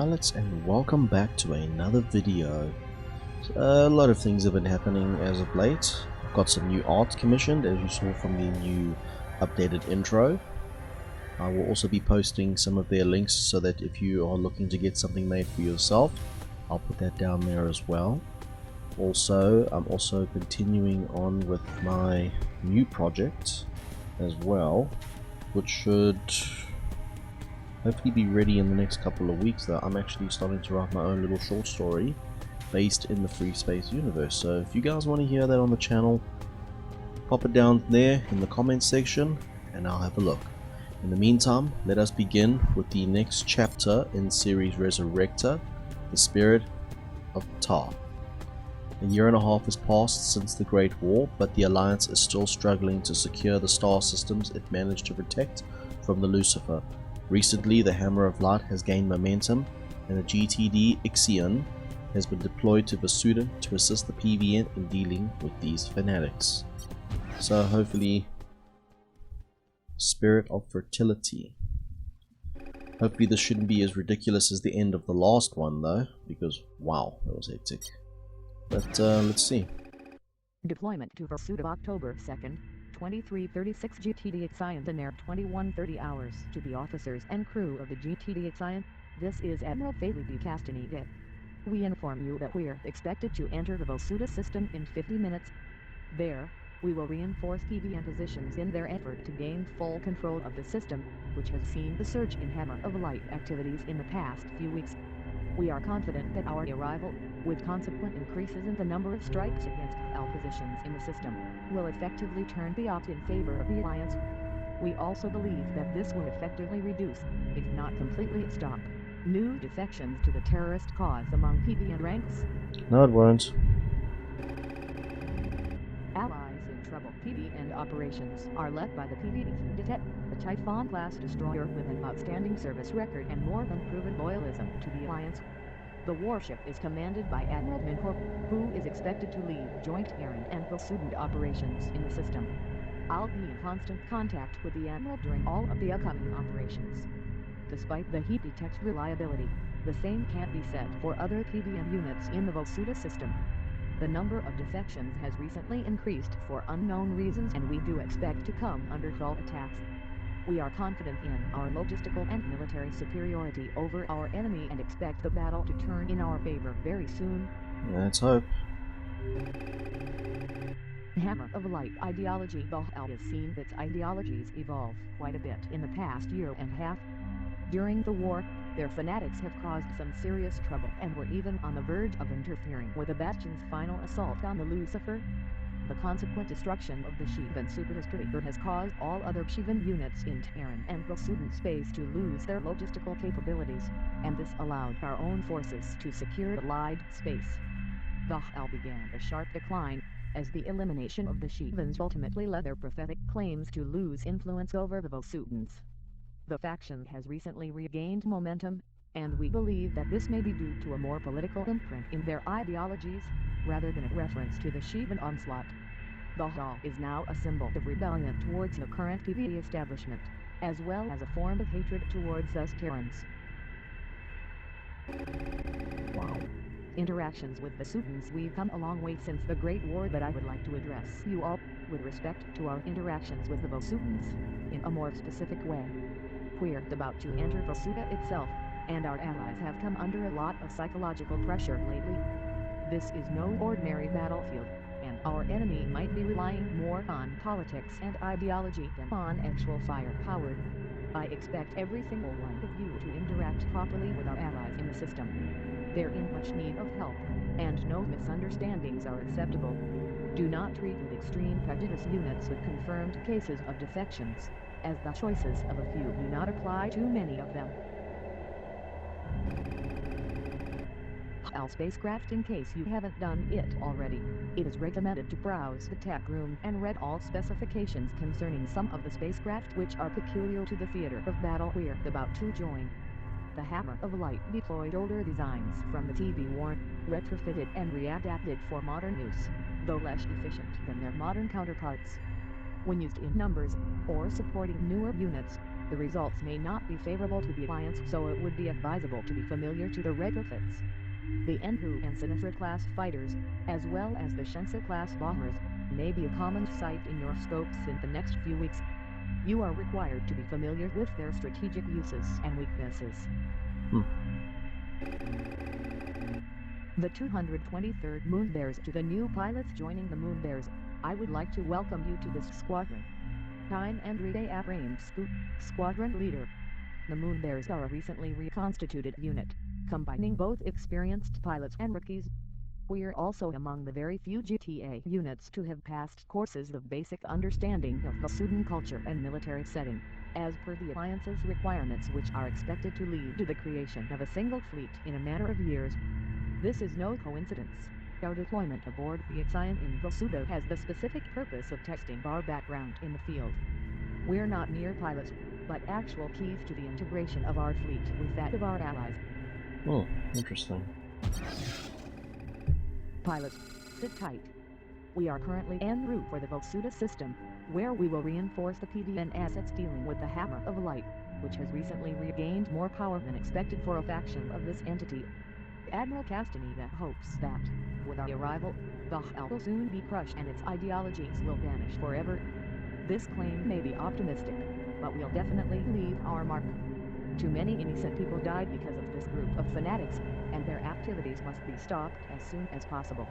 pilots, and welcome back to another video. A lot of things have been happening as of late. I've got some new art commissioned, as you saw from the new updated intro. I will also be posting some of their links so that if you are looking to get something made for yourself, I'll put that down there as well. Also, I'm also continuing on with my new project as well, which should hopefully be ready in the next couple of weeks. Though I'm actually starting to write my own little short story based in the Freespace universe. So if you guys want to hear that on the channel, pop it down there in the comments section and I'll have a look. In the meantime, let us begin with the next chapter in series Ressurecta, the Spirit of Tar. A year and a half has passed since the Great War, but the Alliance is still struggling to secure the star systems it managed to protect from the Lucifer. Recently, the Hammer of Light has gained momentum, and the GTD Ixion has been deployed to Vessuda to assist the PVN in dealing with these fanatics. So hopefully, Spirit of Fertility. Hopefully this shouldn't be as ridiculous as the end of the last one though, because wow, that was hectic. But let's see. Deployment to Vessuda October 2nd. 2336 GTD Ixion in air 2130 hours. To the officers and crew of the GTD Ixion, this is Admiral Felipe Castaneda. We inform you that we're expected to enter the Vessuda system in 50 minutes. There, we will reinforce PVN positions in their effort to gain full control of the system, which has seen the surge in Hammer of Light activities in the past few weeks. We are confident that our arrival, with consequent increases in the number of strikes against our positions in the system, will effectively turn the odds in favor of the Alliance. We also believe that this will effectively reduce, if not completely stop, new defections to the terrorist cause among PVN ranks. No, it won't. Allies in trouble. PVN operations are led by the PVD-Detet, a Typhon-class destroyer with an outstanding service record and more than proven loyalism to the Alliance. The warship is commanded by Admiral Minhor, who is expected to lead joint Terran and Vessudan operations in the system. I'll be in constant contact with the Admiral during all of the upcoming operations. Despite the heat detect reliability, the same can't be said for other PVN units in the Vessuda system. The number of defections has recently increased for unknown reasons, and we do expect to come under full attacks. We are confident in our logistical and military superiority over our enemy and expect the battle to turn in our favor very soon. Let's hope. Hammer of Light ideology. The HL has seen its ideologies evolve quite a bit in the past year and a half. During the war, their fanatics have caused some serious trouble and were even on the verge of interfering with the Bastion's final assault on the Lucifer. The consequent destruction of the Shivan superstructure has caused all other Shivan units in Terran and Vessudan space to lose their logistical capabilities, and this allowed our own forces to secure Allied space. The HL began a sharp decline, as the elimination of the Shivans ultimately led their prophetic claims to lose influence over the Vessudans. The faction has recently regained momentum, and we believe that this may be due to a more political imprint in their ideologies, rather than a reference to the Shivan onslaught. The HL is now a symbol of rebellion towards the current PvE establishment, as well as a form of hatred towards us Terrans. Wow. Interactions with the Vessudans. We've come a long way since the Great War, but I would like to address you all, with respect to our interactions with the Vessudans, in a more specific way. We're about to enter Vessuda itself, and our allies have come under a lot of psychological pressure lately. This is no ordinary battlefield, and our enemy might be relying more on politics and ideology than on actual firepower. I expect every single one of you to interact properly with our allies in the system. They're in much need of help, and no misunderstandings are acceptable. Do not treat with extreme prejudice units with confirmed cases of defections, as the choices of a few do not apply to many of them. HL spacecraft. In case you haven't done it already, it is recommended to browse the tech room and read all specifications concerning some of the spacecraft which are peculiar to the theater of battle we're about to join. The Hammer of Light deployed older designs from the TV war, retrofitted and readapted for modern use, though less efficient than their modern counterparts. When used in numbers, or supporting newer units, The results may not be favorable to the Alliance, so it would be advisable to be familiar to the retrofits. The Enhu and Sinistra-class fighters, as well as the Shense-class bombers, may be a common sight in your scopes in the next few weeks. You are required to be familiar with their strategic uses and weaknesses. The 223rd Moonbears. To the new pilots joining the Moonbears, I would like to welcome you to this squadron. Time and Ride Abrams, Squadron Leader. The Moonbears are a recently reconstituted unit, combining both experienced pilots and rookies. We're also among the very few GTA units to have passed courses of basic understanding of the Sudan culture and military setting, as per the Alliance's requirements, which are expected to lead to the creation of a single fleet in a matter of years. This is no coincidence. Our deployment aboard the Xion in Vosuda has the specific purpose of testing our background in the field. We're not mere pilots, but actual keys to the integration of our fleet with that of our allies. Oh, interesting. Pilots, sit tight. We are currently en route for the Vosuda system, where we will reinforce the PDN assets dealing with the Hammer of Light, which has recently regained more power than expected for a faction of this entity. Admiral Castaneda hopes that, with our arrival, the Hell will soon be crushed and its ideologies will vanish forever. This claim may be optimistic, but we'll definitely leave our mark. Too many innocent people died because of this group of fanatics, and their activities must be stopped as soon as possible.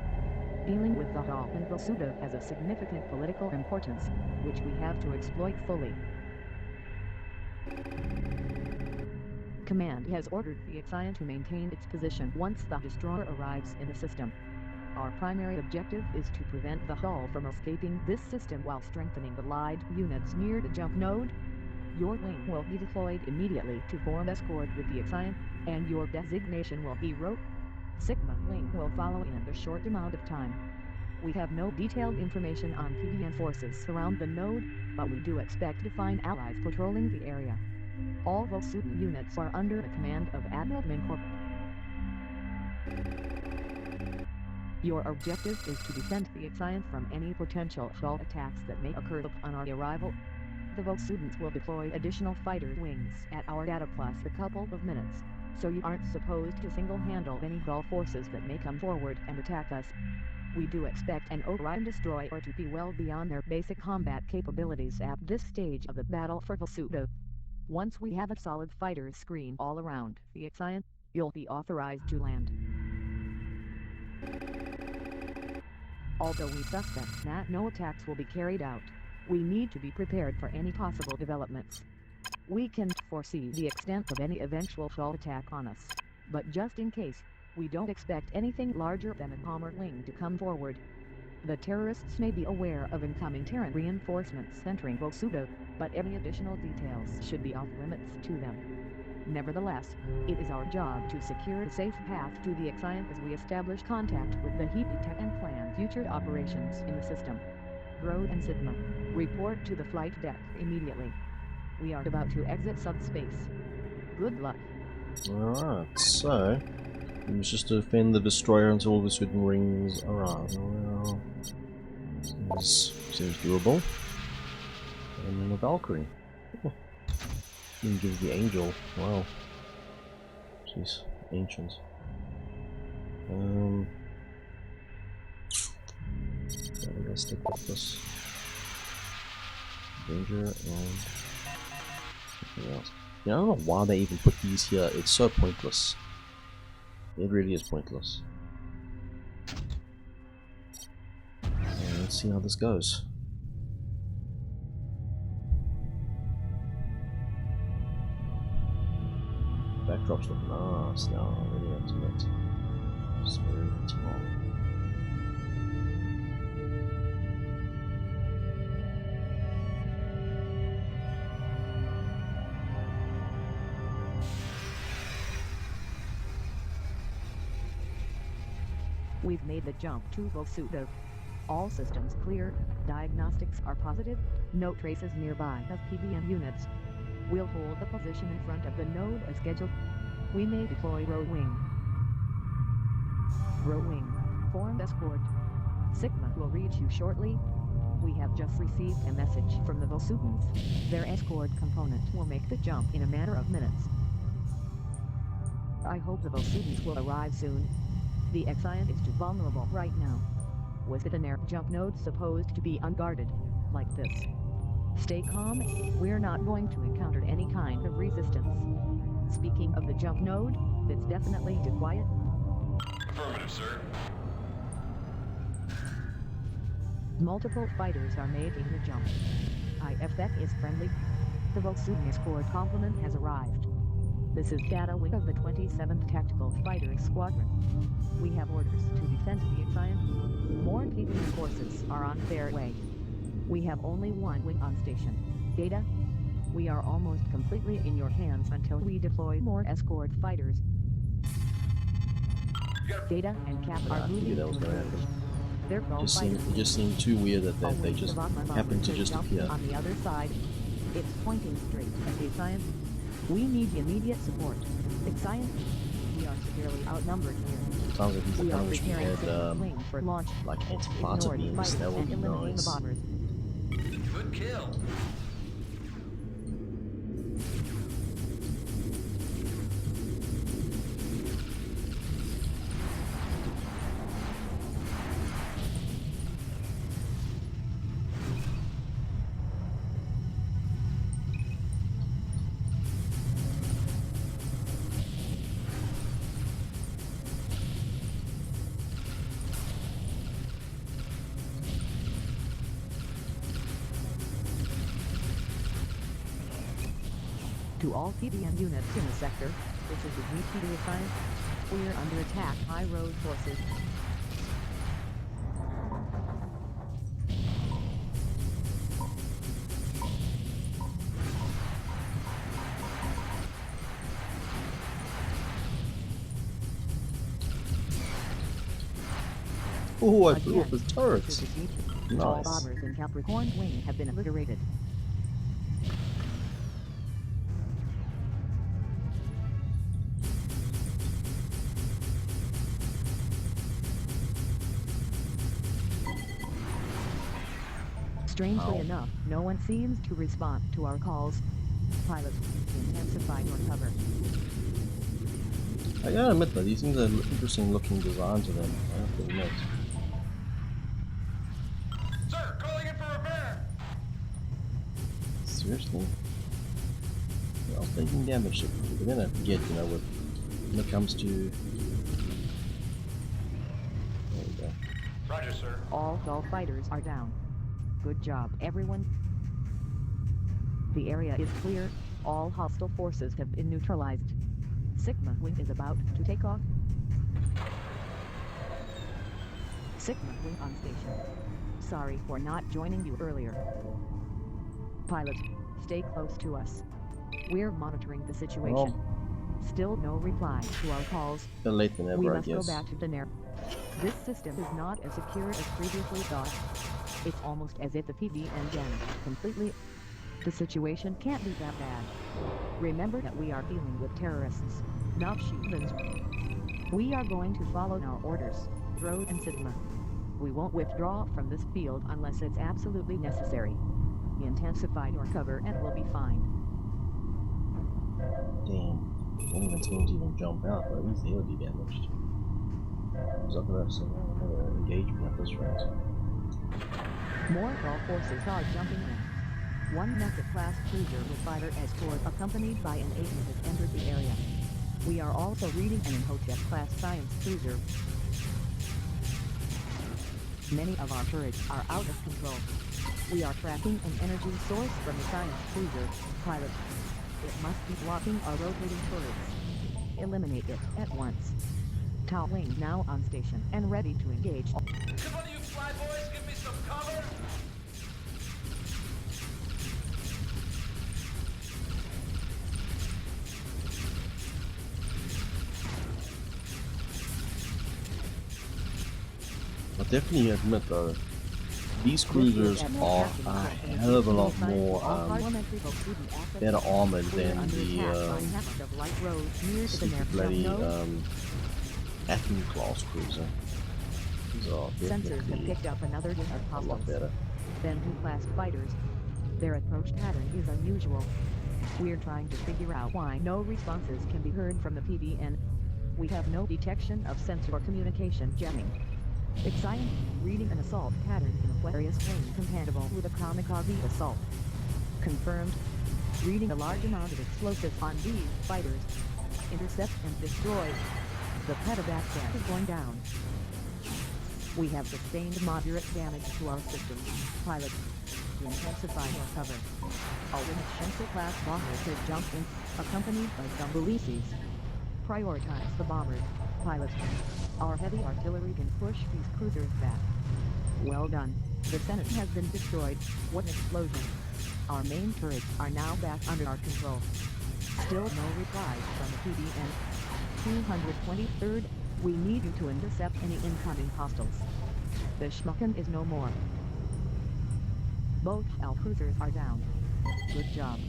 Dealing with the Hall and Vosuda has a significant political importance, which we have to exploit fully. Command has ordered the Xion to maintain its position once the destroyer arrives in the system. Our primary objective is to prevent the Hull from escaping this system while strengthening the Allied units near the jump node. Your wing will be deployed immediately to form escort with the Xion, and your designation will be Rho. Sigma wing will follow in a short amount of time. We have no detailed information on PDN forces around the node, but we do expect to find allies patrolling the area. All Vosudan units are under the command of Admiral Minkor. Your objective is to defend the Xion from any potential Hull attacks that may occur upon our arrival. The Vosudans will deploy additional fighter wings at our data plus a couple of minutes, so you aren't supposed to single-handle any Hull forces that may come forward and attack us. We do expect an Orion destroyer to be well beyond their basic combat capabilities at this stage of the battle for Vosuda. Once we have a solid fighter screen all around the Xion, you'll be authorized to land. Although we suspect that no attacks will be carried out, we need to be prepared for any possible developments. We can't foresee the extent of any eventual Hull attack on us, but just in case, we don't expect anything larger than a bomber wing to come forward. The terrorists may be aware of incoming Terran reinforcements entering Vosuda, but any additional details should be off limits to them. Nevertheless, it is our job to secure a safe path to the Xion as we establish contact with the Tech and plan future operations in the system. Grodd and Sigma, report to the flight deck immediately. We are about to exit subspace. Good luck. Alright, so it's just to defend the destroyer until the Sudan rings arrive. Well, seems doable. And then a Valkyrie. Oh. Even gives the angel. Wow. Jeez, ancient. I think I'll stick with this. Danger and something else. Yeah, I don't know why they even put these here. It's so pointless. It really is pointless. Let's see how this goes. Backdrop's looking nice now, really intimate. Just very tall. We've made the jump to Vosuda. All systems clear, diagnostics are positive, no traces nearby of PBM units. We'll hold the position in front of the node as scheduled. We may deploy Rho Wing. Rho Wing, form escort. Sigma will reach you shortly. We have just received a message from the Vosutans. Their escort component will make the jump in a matter of minutes. I hope the Vosutans will arrive soon. The Exciant is too vulnerable right now. Was it an air jump node supposed to be unguarded, like this? Stay calm, we're not going to encounter any kind of resistance. Speaking of the jump node, it's definitely too quiet. Affirmative, sir. Multiple fighters are making the jump. IFF is friendly. The Volsudan escort complement has arrived. This is data wing of the 27th Tactical Fighter Squadron. We have orders to defend the Exciant. More PvP forces are on their way. We have only one wing on station. Data? We are almost completely in your hands until we deploy more escort fighters. Data and Cap are moving to engage. Their It just seemed too weird that they just happened to just appear. On the other side, it's pointing straight at the Exciant. We need immediate support. Exciant, we are severely outnumbered here. Sounds like We he's are wish we preparing had plane for launch. like Ignore anti-plata the beams. fighters That would and be eliminate the nice. bombers. Good kill. To all PDM units in the sector, this is the VPD assigned. We are under attack by road forces. Oh, I blew up his This turrets. is the defeat. All Nice. bombers in Capricorn Wing have been obliterated. Strangely Ow. enough, no one seems to respond to our calls. Pilots, intensify your cover. I gotta admit though, these things are interesting looking designs of them. I have to admit. Sir, calling in for repair. Seriously? Well, taking damage, we're gonna get, you know, when it comes to... There we go. Roger, sir. All Gulf fighters are down. Good job, everyone. The area is clear. All hostile forces have been neutralized. Sigma Wing is about to take off. Sigma Wing on station. Sorry for not joining you earlier. Pilot, stay close to us. We're monitoring the situation. Well, Still no reply to our calls. better late than We ever, I must go guess. back to the Nair. This system is not as secure as previously thought. It's almost as if the PVM damaged completely. The situation can't be that bad. Remember that we are dealing with terrorists, not humans. We are going to follow our orders, Road and Sigma. We won't withdraw from this field unless it's absolutely necessary. Intensify your cover and we'll be fine. Damn. One of the teams even jump out, but at least they would be damaged. There's other another engagement at this rate. More Gulf forces are jumping in. One Mecca-class cruiser with fighter escort accompanied by an agent has entered the area. We are also reading an Imhotep-class science cruiser. Many of our turrets are out of control. We are tracking an energy source from the science cruiser. Pilot, it must be blocking our rotating turrets. Eliminate it at once. Tau Wing now on station and ready to engage. Can one of you fly boys give me some cover? I'll definitely admit though, these cruisers are a hell of a lot more better armored than the stupid bloody Atom class cruiser. These are Sensors have definitely picked up another a lot better. Benton-class fighters. Their approach pattern is unusual. We're trying to figure out why no responses can be heard from the PBN. We have no detection of sensor or communication jamming. Exciting, reading an assault pattern in Aquarius wing compatible with a kamikaze assault. Confirmed. Reading a large amount of explosives on these fighters. Intercept and destroy. The Pedovac jet is going down. We have sustained moderate damage to our systems. Pilot. Intensify your cover. A Ressurecta-class bomber has jumped in, accompanied by some Belices. Prioritize the bomber, pilot. Our heavy artillery can push these cruisers back. Well done. The Senate has been destroyed. What an explosion. Our main turrets are now back under our control. Still no reply from the PBN. 223rd, we need you to intercept any incoming hostiles. The Schmucken is no more. Both our cruisers are down. Good job.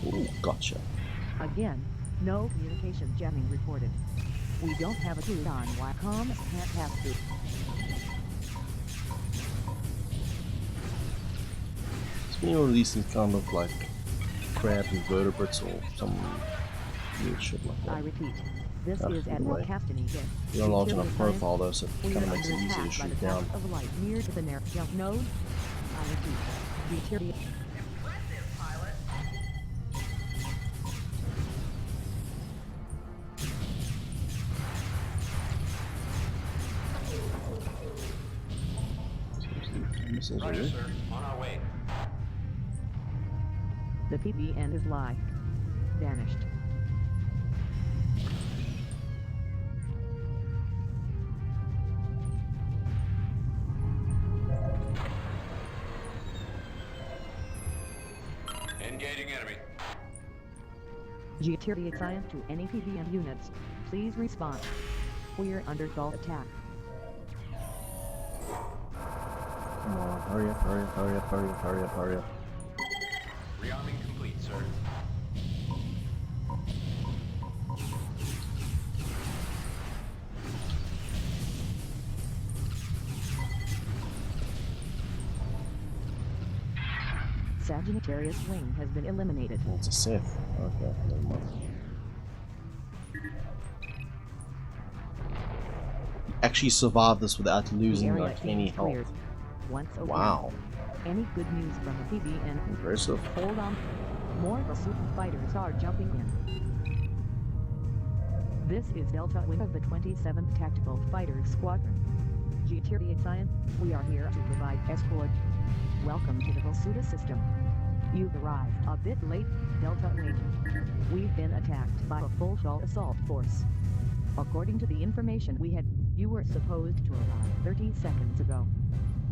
Ooh, gotcha. Again, no communication jamming reported. We don't have a clue on why comms can't pass through. It's been one of these things kind of like crab invertebrates or some weird shit like that. I repeat, this Oh, is Admiral anyway. Castany. You're a large enough profile though, so it kind of makes it easy to shoot down. Of light near to the near jump node. I repeat, deteriorate. Impressive, pilot. Missiles Roger, already. sir. On our way. The PBN is live. Vanished. Engaging enemy. Deteriorate science to any PBN units. Please respond. We're under assault attack. Come on, hurry up, hurry up, hurry up, hurry up, hurry up, hurry up. Rearming complete, sir. Sagittarius wing has been eliminated. Oh, it's a Sith. Okay, never mind. Actually survived this without The losing area like any seems cleared. health. Once again. Wow, Any good news from the PBN? impressive. Hold on. More Ressurecta fighters are jumping in. This is Delta Wing of the 27th Tactical Fighter Squadron. Deteriorate science, we are here to provide escort. Welcome to the Ressurecta system. You've arrived a bit late, Delta Wing. We've been attacked by a full-shell assault force. According to the information we had, you were supposed to arrive 30 seconds ago.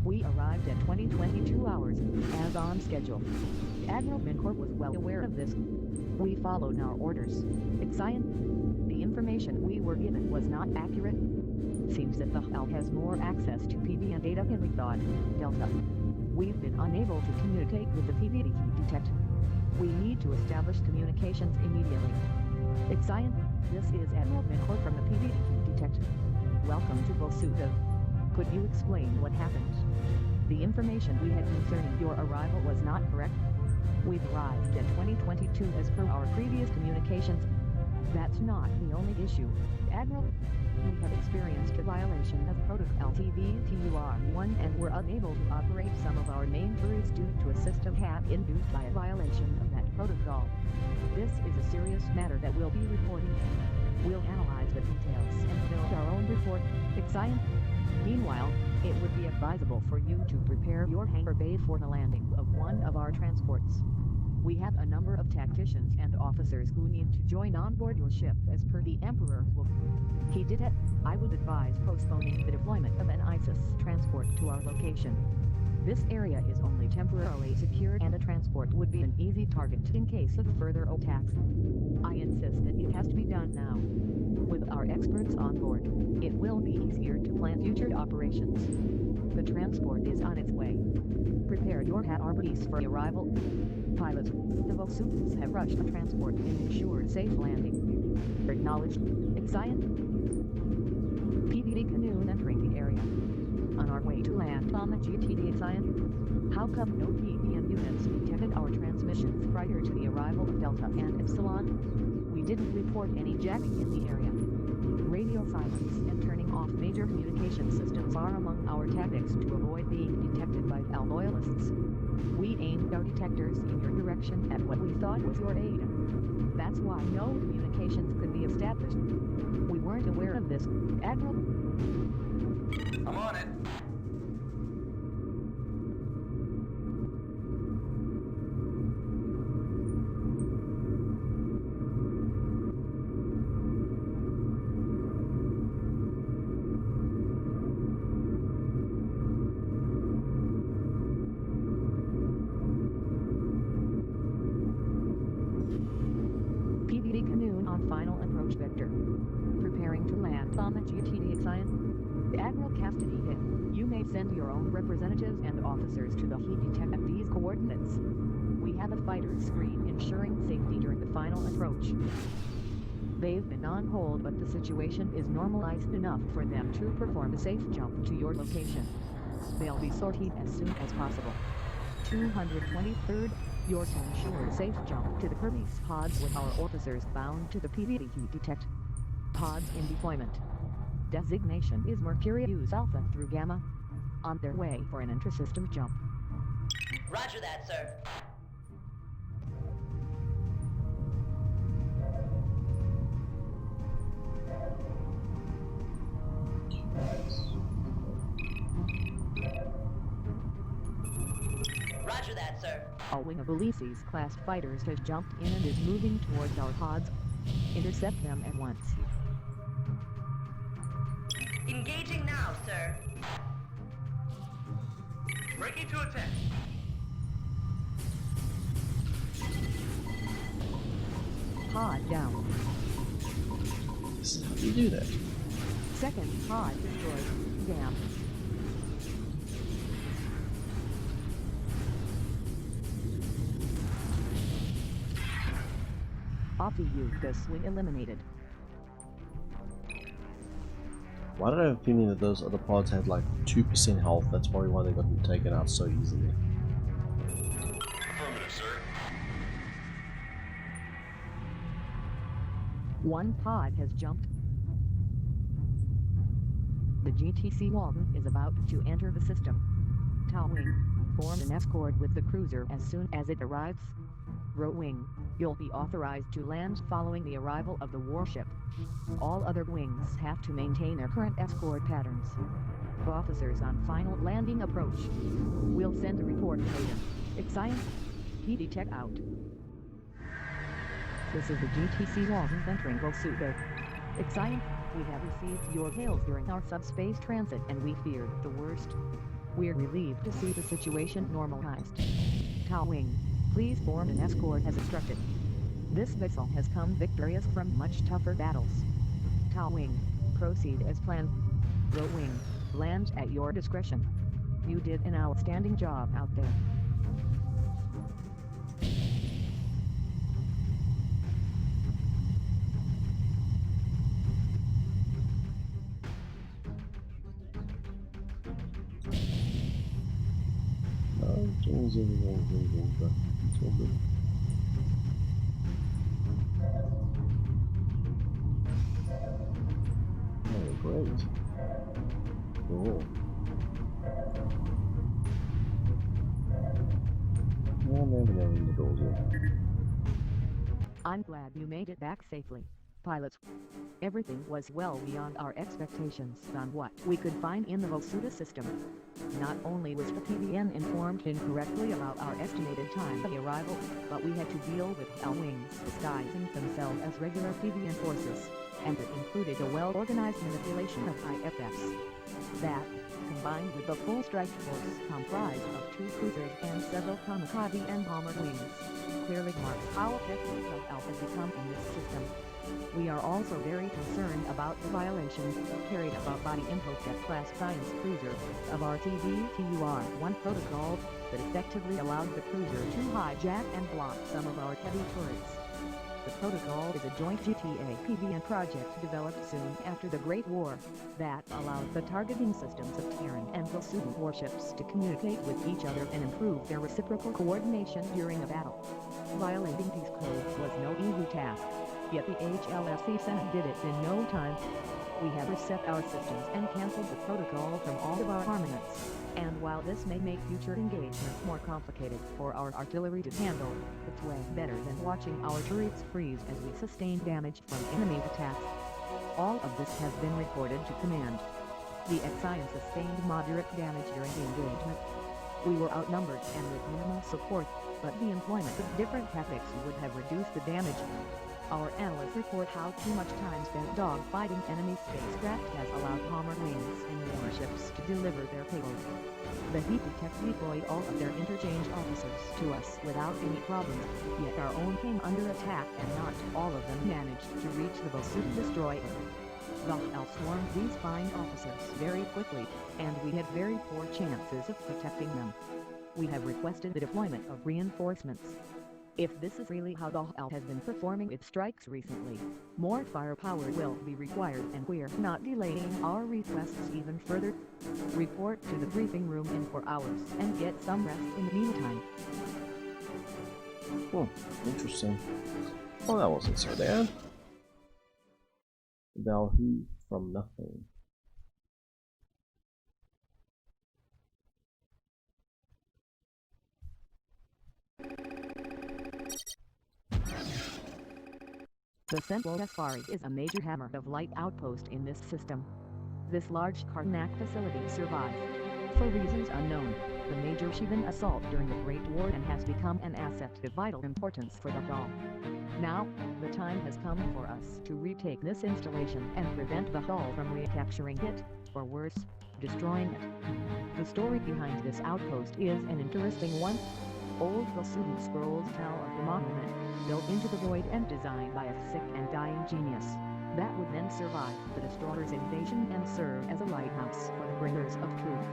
We arrived at 22 hours, as on schedule. Admiral Mincorp was well aware of this. We followed our orders. Exciting. The information we were given was not accurate. Seems that the HAL has more access to PBN data than we thought, Delta. We've been unable to communicate with the PBD detect. We need to establish communications immediately. Exciting. This is Admiral Mincorp from the PBD detect. Welcome to Ressurecta. Could you explain what happened? The information we had concerning your arrival was not correct. We've arrived at 2022 as per our previous communications. That's not the only issue, Admiral. We have experienced a violation of Protocol TVTUR-1 and were unable to operate some of our main turrets due to a system hack induced by a violation of that protocol. This is a serious matter that we'll be reporting. We'll analyze the details and build our own report. Exciting. Meanwhile, it would be advisable for you to prepare your hangar bay for the landing of one of our transports. We have a number of tacticians and officers who need to join on board your ship as per the Emperor's will. He did it. I would advise postponing the deployment of an ISIS transport to our location. This area is only temporarily secured and a transport would be an easy target in case of further attacks. I insist that it has to be done now. With our experts on board, it will be easier to plan future operations. The transport is on its way. Prepare your hat armors for arrival. Pilots, the Vosuits have rushed the transport and ensured safe landing. Acknowledged. Excited. PVD canoe entering the area. On our way to land on the GTD Excited. How come no PVN units detected our transmissions prior to the arrival of Delta and Epsilon? We didn't report any jacking in the area. Radio silence and turning off major communication systems are among our tactics to avoid being detected by Al loyalists. We aimed our detectors in your direction at what we thought was your aid. That's why no communications could be established. We weren't aware of this, Admiral. I'm on it. PVD canoe on final approach vector. Preparing to land on the GTD Excited. Admiral Cassidy hit. You may send your own representatives and officers to the heat detect at these coordinates. We have a fighter screen ensuring safety during the final approach. They've been on hold, but the situation is normalized enough for them to perform a safe jump to your location. They'll be sorted as soon as possible. 223rd, you're to ensure a safe jump to the Hermes pods with our officers bound to the PVD heat detect. Pods in deployment. Designation is Mercurius Alpha through Gamma. On their way for an intra-system jump. Roger that, sir. Roger that, sir. A wing of Ulysses class fighters has jumped in and is moving towards our pods. Intercept them at once. Engaging now, sir. Breaking to attack. Pod down. This is how you do that. Second pod destroyed. Damn. Off you, the swing eliminated. Why did I have a feeling that those other pods had like 2% health? That's probably why they got taken out so easily. Affirmative, sir. One pod has jumped. The GTC Walton is about to enter the system. Tau Wing, form an escort with the cruiser as soon as it arrives. Row Wing, you'll be authorized to land following the arrival of the warship. All other wings have to maintain their current escort patterns. Officers on final landing approach. We'll send a report later. Excited? PDTech out. This is the GTC Walton entering Vosuito. Excited? We have received your hails during our subspace transit and we feared the worst. We're relieved to see the situation normalized. Tau Wing, please form an escort as instructed. This vessel has come victorious from much tougher battles. Tau Wing, proceed as planned. Row Wing, land at your discretion. You did an outstanding job out there. It's all good. Oh, great. Cool. Well, maybe not in the doors yet. I'm glad you made it back safely, pilots. Everything was well beyond our expectations on what we could find in the Vosuita system. Not only was the PVN informed incorrectly about our estimated time of arrival, but we had to deal with L wings disguising themselves as regular PVN forces, and it included a well-organized manipulation of IFFs. That, combined with the full strike force comprised of 2 cruisers and several kamikaze and bomber wings, clearly marks how effective Alpha has become in this system. We are also very concerned about the violations carried out by the Imhotep-class science cruiser of our TBTUR-1 protocol that effectively allowed the cruiser to hijack and block some of our heavy turrets. The protocol is a joint GTA-PBN project developed soon after the Great War that allowed the targeting systems of Terran and Volsudent warships to communicate with each other and improve their reciprocal coordination during a battle. Violating these codes was no easy task, yet the HLSC Senate did it in no time. We have reset our systems and cancelled the protocol from all of our armaments, and while this may make future engagements more complicated for our artillery to handle, it's way better than watching our turrets freeze as we sustain damage from enemy attacks. All of this has been reported to command. The XIN sustained moderate damage during the engagement. We were outnumbered and with minimal support, but the employment of different tactics would have reduced the damage. Our analysts report how too much time spent dogfighting enemy spacecraft has allowed bomber wings and warships to deliver their payload. The heat detect deployed all of their interchange officers to us without any problems, yet our own came under attack and not all of them managed to reach the Volsudent destroyer. The Hell swarmed these fine officers very quickly, and we had very poor chances of protecting them. We have requested the deployment of reinforcements. If this is really how the Hell has been performing its strikes recently, more firepower will be required and we're not delaying our requests even further. Report to the briefing room in 4 hours and get some rest in the meantime. Oh, interesting. Well, that wasn't so bad. Valhu from nothing. The Central Safari is a major hammer of light outpost in this system. This large Karnak facility survived, for reasons unknown, the major Shivan assault during the Great War and has become an asset of vital importance for the Hull. Now, the time has come for us to retake this installation and prevent the Hull from recapturing it, or worse, destroying it. The story behind this outpost is an interesting one. Old Volsudent scrolls tell of the monument, built into the void and designed by a sick and dying genius, that would then survive the destroyer's invasion and serve as a lighthouse for the bringers of truth.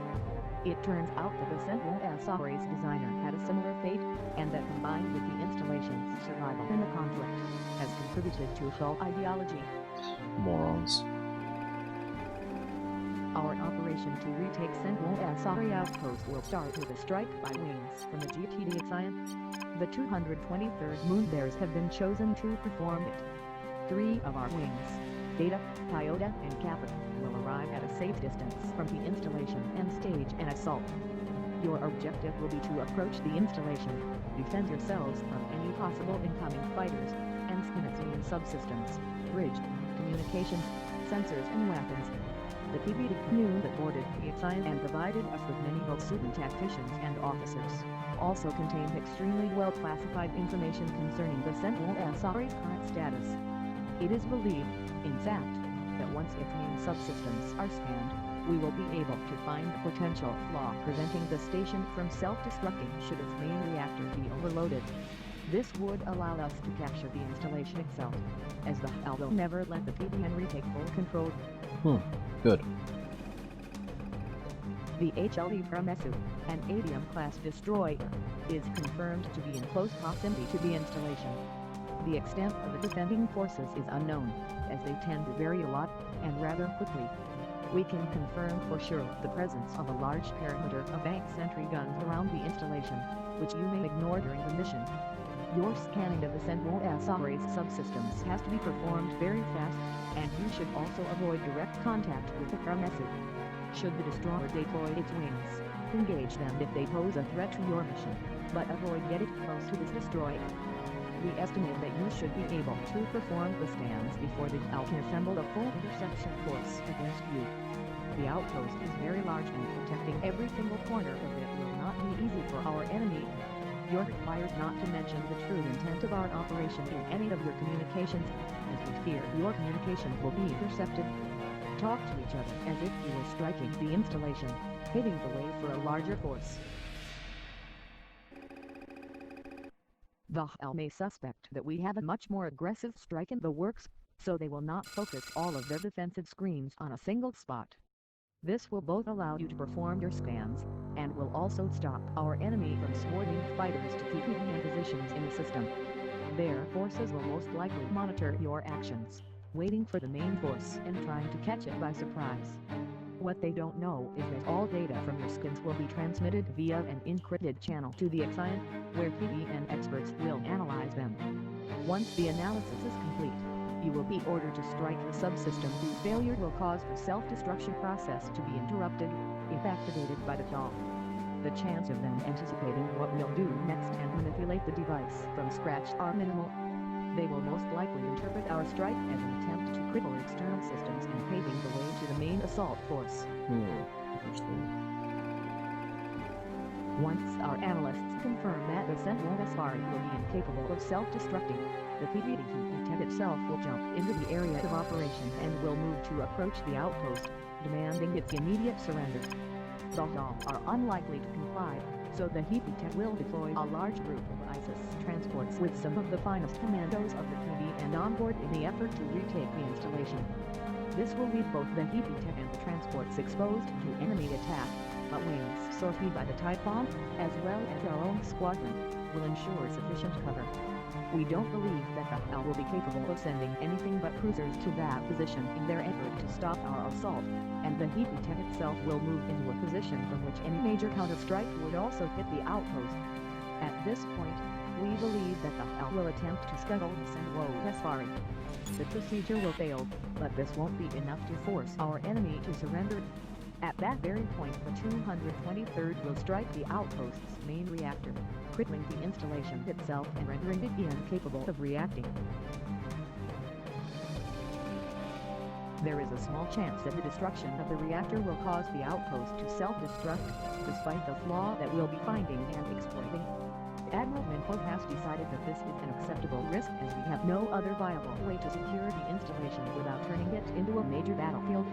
It turns out that the Central Safari's designer had a similar fate, and that combined with the installation's survival in the conflict, has contributed to Hull ideology. Morons. Our operation to retake Central Safari outpost will start with a strike by wings from the GTD Science. The 223rd Moon Bears have been chosen to perform it. 3 of our wings, Data, Toyota, and Kappa, will arrive at a safe distance from the installation and stage an assault. Your objective will be to approach the installation, defend yourselves from any possible incoming fighters, and scan its main subsystems, bridge, communications, sensors and weapons. The PBD canoe that boarded the Exine and provided us with many Volsudent tacticians and officers also contained extremely well-classified information concerning the Central Safari's current status. It is believed, in fact, that once its main subsystems are scanned, we will be able to find the potential flaw preventing the station from self-destructing should its main reactor be overloaded. This would allow us to capture the installation itself, as the Hell will never let the PBN retake full control. Good. The HLD Prometheus, an Adium-class destroyer, is confirmed to be in close proximity to the installation. The extent of the defending forces is unknown, as they tend to vary a lot, and rather quickly. We can confirm for sure the presence of a large perimeter of bank sentry guns around the installation, which you may ignore during the mission. Your scanning of the Central Safari's subsystems has to be performed very fast, and you should also avoid direct contact with the Prometheus. Should the destroyer deploy its wings, engage them if they pose a threat to your mission, but avoid getting close to this destroyer. We estimate that you should be able to perform the scans before the Hell can assemble a full interception force against you. The outpost is very large and protecting every single corner of it will not be easy for our enemy. You're required not to mention the true intent of our operation in any of your communications, as we fear your communications will be intercepted. Talk to each other as if you were striking the installation, paving the way for a larger force. The Hell may suspect that we have a much more aggressive strike in the works, so they will not focus all of their defensive screens on a single spot. This will both allow you to perform your scans, and will also stop our enemy from swarming fighters to keep you in positions in the system. Their forces will most likely monitor your actions, waiting for the main force and trying to catch it by surprise. What they don't know is that all data from your skins will be transmitted via an encrypted channel to the client, where PvN experts will analyze them. Once the analysis is complete, you will be ordered to strike the subsystem whose failure will cause the self-destruction process to be interrupted, if activated by the doll. The chance of them anticipating what we'll do next and manipulate the device from scratch are minimal. They will most likely interpret our strike as an attempt to cripple external systems and paving the way to the main assault force. Interesting. Once our analysts confirm that the Sentinel Safari will be incapable of self-destructing, the PvD itself will jump into the area of operation and will move to approach the outpost, demanding its immediate surrender. The Hall are unlikely to comply, so the Heapy will deploy a large group of ISIS transports with some of the finest commandos of the PvN on board in the effort to retake the installation. This will leave both the Heapy and the transports exposed to enemy attack, but wings sorted by the Typhon, as well as our own squadron, will ensure sufficient cover. We don't believe that the HAL will be capable of sending anything but cruisers to that position in their effort to stop our assault, and the Heapy itself will move into a position from which any major counterstrike would also hit the outpost. At this point, we believe that the HAL will attempt to scuttle the Sentinel Safari. The procedure will fail, but this won't be enough to force our enemy to surrender. At that very point, the 223rd will strike the outpost's main reactor, crippling the installation itself and rendering it incapable of reacting. There is a small chance that the destruction of the reactor will cause the outpost to self-destruct, despite the flaw that we'll be finding and exploiting. Admiral Minho has decided that this is an acceptable risk as we have no other viable way to secure the installation without turning it into a major battlefield.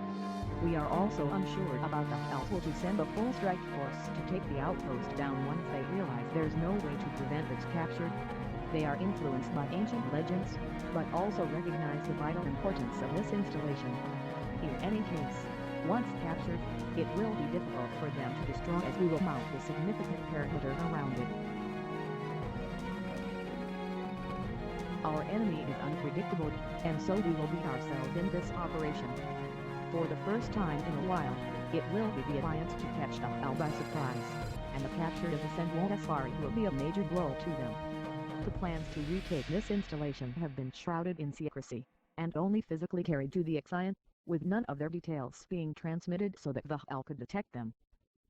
We are also unsure about the council to send a full strike force to take the outpost down once they realize there's no way to prevent its capture. They are influenced by ancient legends, but also recognize the vital importance of this installation. In any case, once captured, it will be difficult for them to destroy as we will mount a significant perimeter around it. Our enemy is unpredictable, and so we will beat ourselves in this operation. For the first time in a while, it will be the Alliance to catch the HAL by surprise, and the capture of the Sentinel Safari will be a major blow to them. The plans to retake this installation have been shrouded in secrecy, and only physically carried to the Alliance, with none of their details being transmitted so that the HAL could detect them.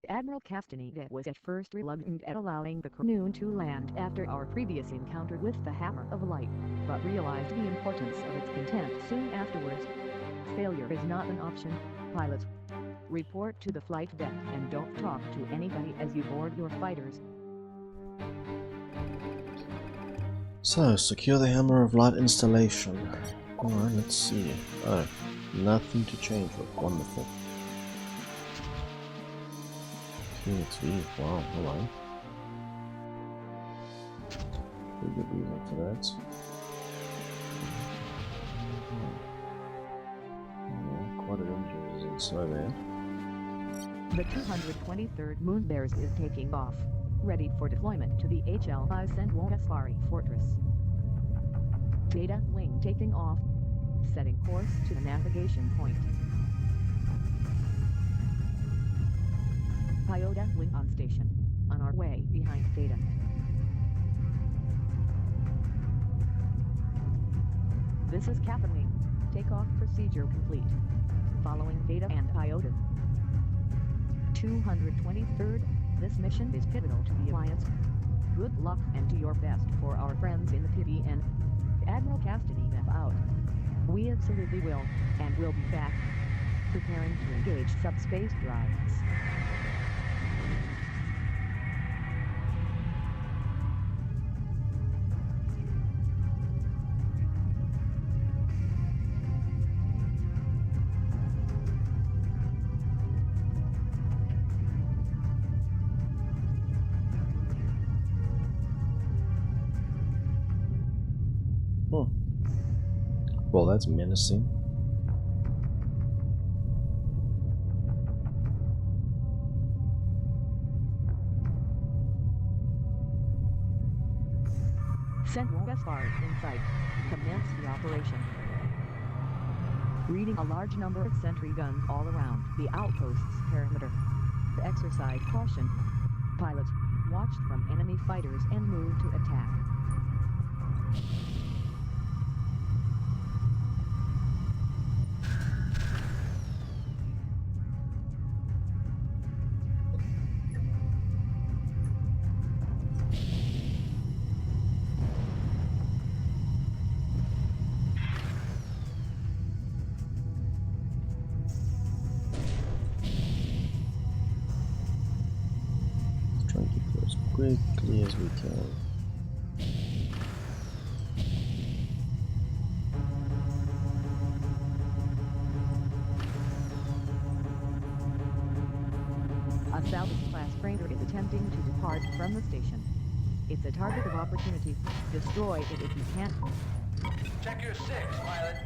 Admiral Castaneda was at first reluctant at allowing the canoe to land after our previous encounter with the Hammer of Light, but realized the importance of its content soon afterwards. Failure is not an option, pilots. Report to the flight deck and don't talk to anybody as you board your fighters. So, secure the Hammer of Light installation. Alright, let's see. Oh, nothing to change with. Wonderful. Phoenix V, wow, hello. Pretty good reason for that. Quite an injuries inside there. The 223rd Moonbears is taking off, ready for deployment to the HLI Sentinel Safari Fortress. Data wing taking off, setting course to the navigation point. Iota wing on station, on our way behind Data. This is Kappa wing, takeoff procedure complete. Following Data and Iota. 223rd, this mission is pivotal to the Alliance. Good luck and do your best for our friends in the PvN. Admiral Castaneda out. We absolutely will, and we'll be back. Preparing to engage subspace drives. Well, that's menacing. Central Gaspard in sight. Commence the operation. Reading a large number of sentry guns all around the outpost's perimeter. Exercise caution. Pilot, watched from enemy fighters and move to attack. Try and get through as quickly as we can. A salvage-class freighter is attempting to depart from the station. It's a target of opportunity. Destroy it if you can. Check your 6, pilot.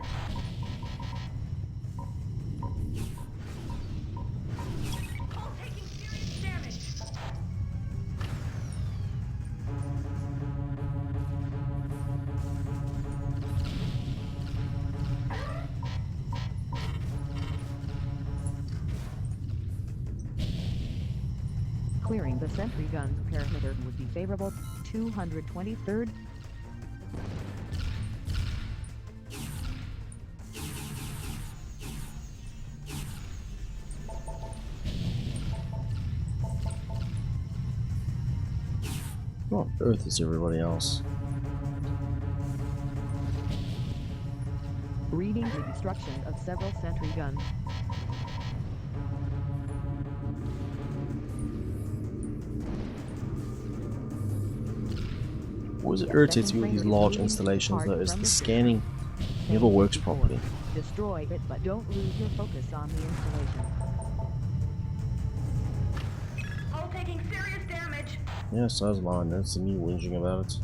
All taking serious damage. Clearing the sentry gun's perimeter would be favorable. 223rd. What on earth is everybody else? Reading the destruction of several sentry guns. What irritates me with these large installations though is the scanning never works properly. Destroy it, but don't lose your focus on the installation. All taking serious damage. Yeah, so is mine. That's the me whinging about it.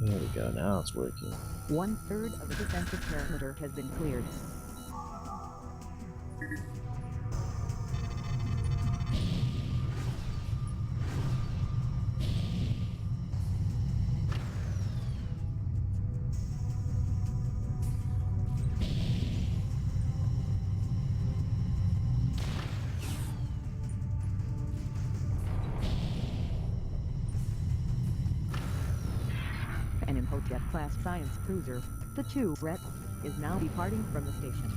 There we go, now it's working. 1/3 of the defensive perimeter has been cleared. An Imhotep-class science cruiser, the 2 Ret, is now departing from the station.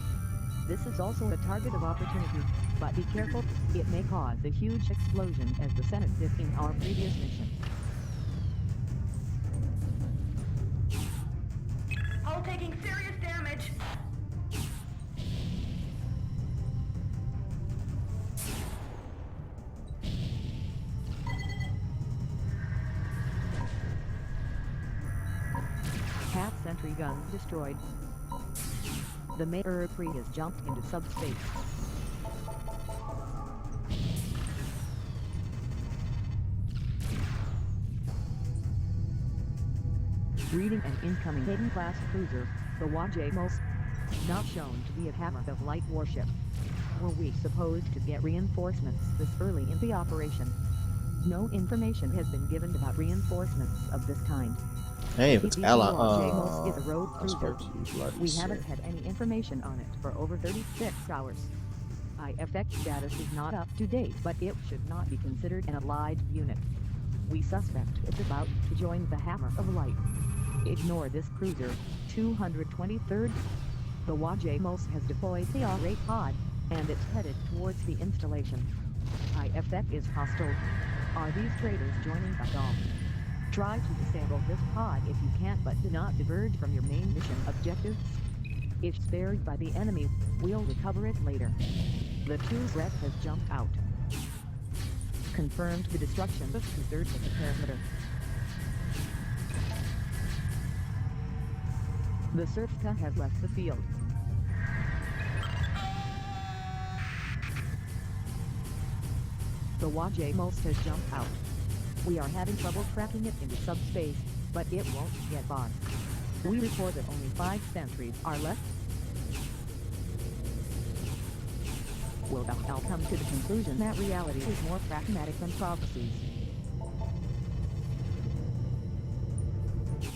This is also a target of opportunity, but be careful, it may cause a huge explosion as the Senate did in our previous mission. All taking serious damage. Half sentry guns destroyed. The Mayor Cree has jumped into subspace. Reading an incoming Hayden-class cruiser, the Wajamos, not shown to be a Hammer of Light warship. Were we supposed to get reinforcements this early in the operation? No information has been given about reinforcements of this kind. Hey, if it's Ella, Wajamos is a road I cruiser. spoke to you bloody We sick. haven't had any information on it for over 36 hours. IFX status is not up to date, but it should not be considered an allied unit. We suspect it's about to join the Hammer of Light. Ignore this cruiser. 223rd. The Wajamos has deployed the R8 pod, and it's headed towards the installation. IFX is hostile. Are these traitors joining us all? Try to disable this pod if you can, but do not diverge from your main mission objectives. If spared by the enemy, we'll recover it later. The 2 Ret has jumped out. Confirmed the destruction of 2/3 of the perimeter. The Ressurecta has left the field. The waifus has jumped out. We are having trouble tracking it into subspace, but it won't get far. We report that only 5 sentries are left. Will thou come to the conclusion that reality is more pragmatic than prophecies?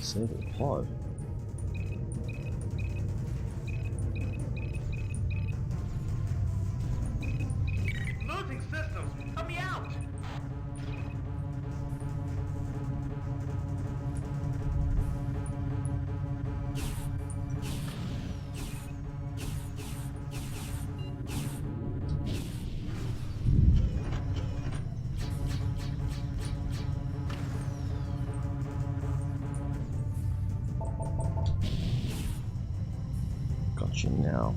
Save the pod. Losing systems. Help me out. Got you now.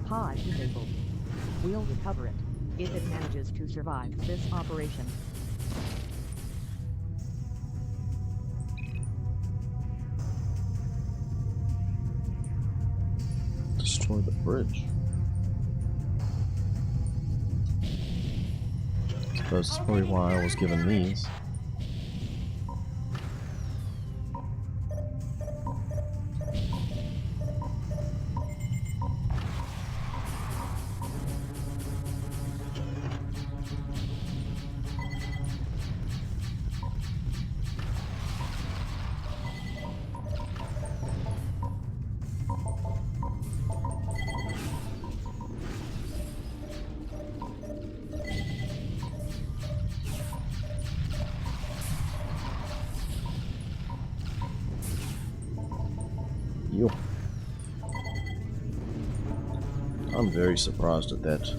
Pod disabled. We'll recover it, if it manages to survive this operation. Destroy the bridge. I suppose that's probably why I was given these. Yo. I'm very surprised at that.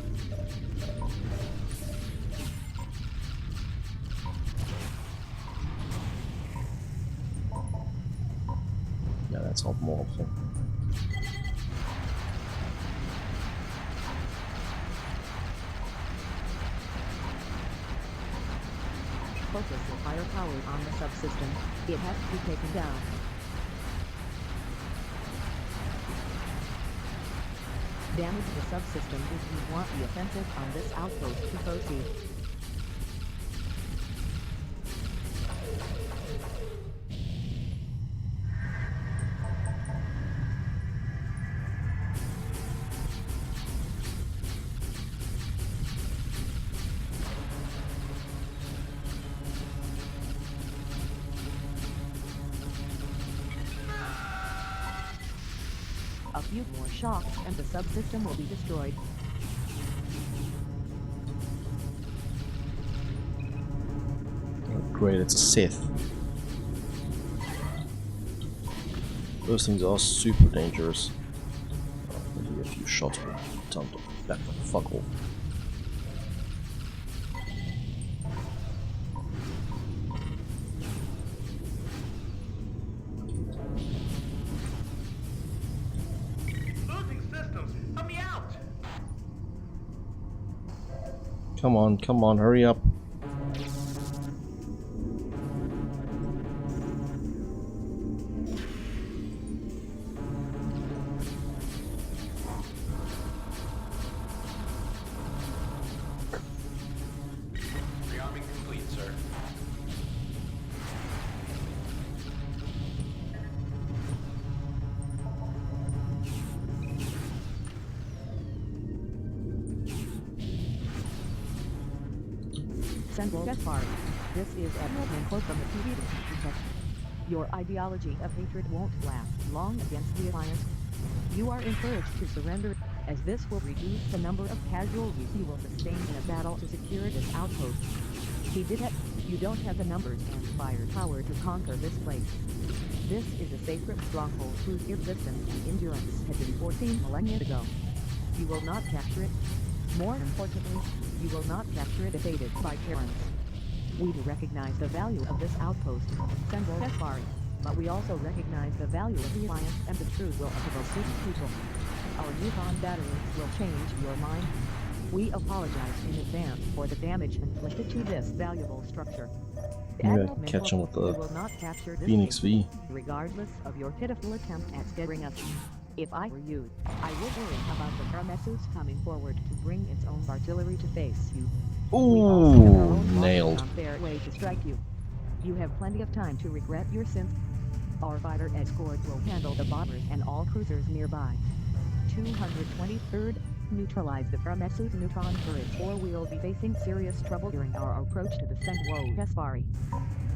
Yeah, that's not awful. Focus your firepower on the subsystem. It has to be taken down. Damage the subsystem if you want the offensive on this outpost to proceed. A few more shocks and the subsystem will be destroyed. Oh, great, it's a Sith. Those things are super dangerous. Oh, maybe a few shots will time to back the fuck off. Come on, hurry up. Rearming complete, sir. Central Gaspar. This is Admiral Minko from the TV Detective. Your ideology of hatred won't last long against the Alliance. You are encouraged to surrender, as this will reduce the number of casualties you will sustain in a battle to secure this outpost. He did it. You don't have the numbers and firepower to conquer this place. This is a sacred stronghold whose existence and endurance had been foreseen millennia ago. You will not capture it. More importantly, you will not capture it if aided by Terrans. We do recognize the value of this outpost, Central Gaspari, but we also recognize the value of the Alliance and the true will of the Volsudan people. Our Yukon batteries will change your mind. We apologize in advance for the damage inflicted to this valuable structure. Maybe I Admiral can catch him with Mingles, the you will not capture this Phoenix base, V. regardless of your pitiful attempt at scaring us. If I were you, I would worry about the Paramesus coming forward to bring its own artillery to face you. We also have our Ooh, own nailed. bombers on their way to strike you. You have plenty of time to regret your sins. Our fighter escort will handle the bombers and all cruisers nearby. 223rd, neutralize the Paramesus neutron turret or we'll be facing serious trouble during our approach to the Senwo Caspari.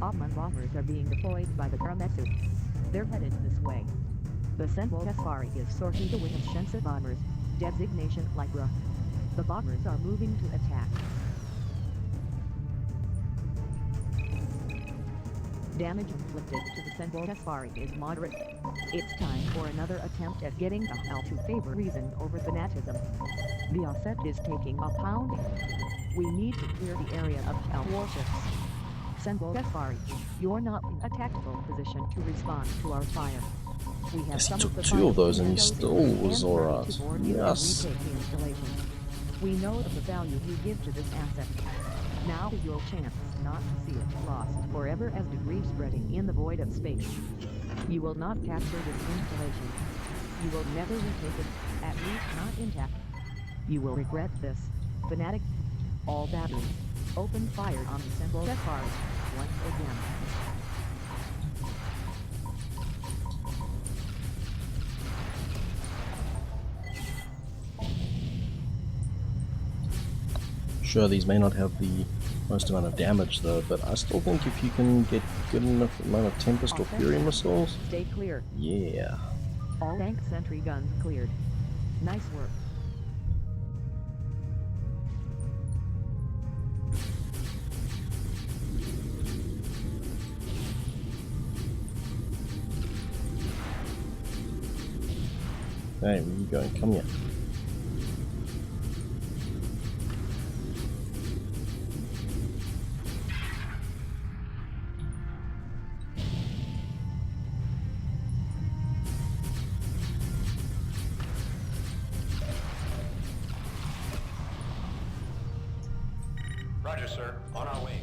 Ottoman bombers are being deployed by the Paramesus. They're headed this way. The Senwo Caspari is sorted with offensive bombers, designation Lycra. The bombers are moving to attack. Damage inflicted to the Senwo Caspari is moderate. It's time for another attempt at getting the Hell to favor reason over fanatism. The offset is taking a pounding. We need to clear the area of Hell warships. Senwo Caspari, you're not in a tactical position to respond to our fire. We have Yes, he some took of the 2 of those and he finest still commandos was and ready alright. to board you and Yes. retake the installation. We know of the value you give to this asset. Now is your chance not to see it lost forever as debris spreading in the void of space. You will not capture this installation. You will never retake it, at least not intact. You will regret this, fanatic. All batteries, open fire on the Senwo Caspari, once again. Sure, these may not have the most amount of damage though, but I still think if you can get good enough amount of Tempest or Fury missiles, Stay clear. yeah. All tank sentry guns cleared. Nice work. Hey, where you going? Come here. Roger, sir. On our way.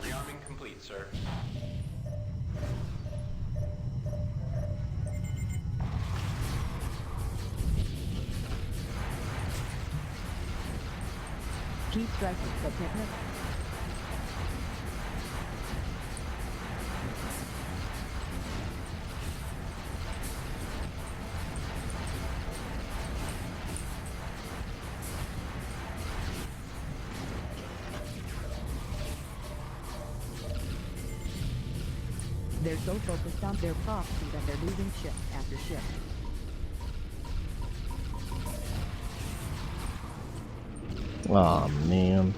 Rearming complete, sir. Keep striking, Lieutenant. They're so focused on their prophecy that they're losing ship after ship. Aw, man.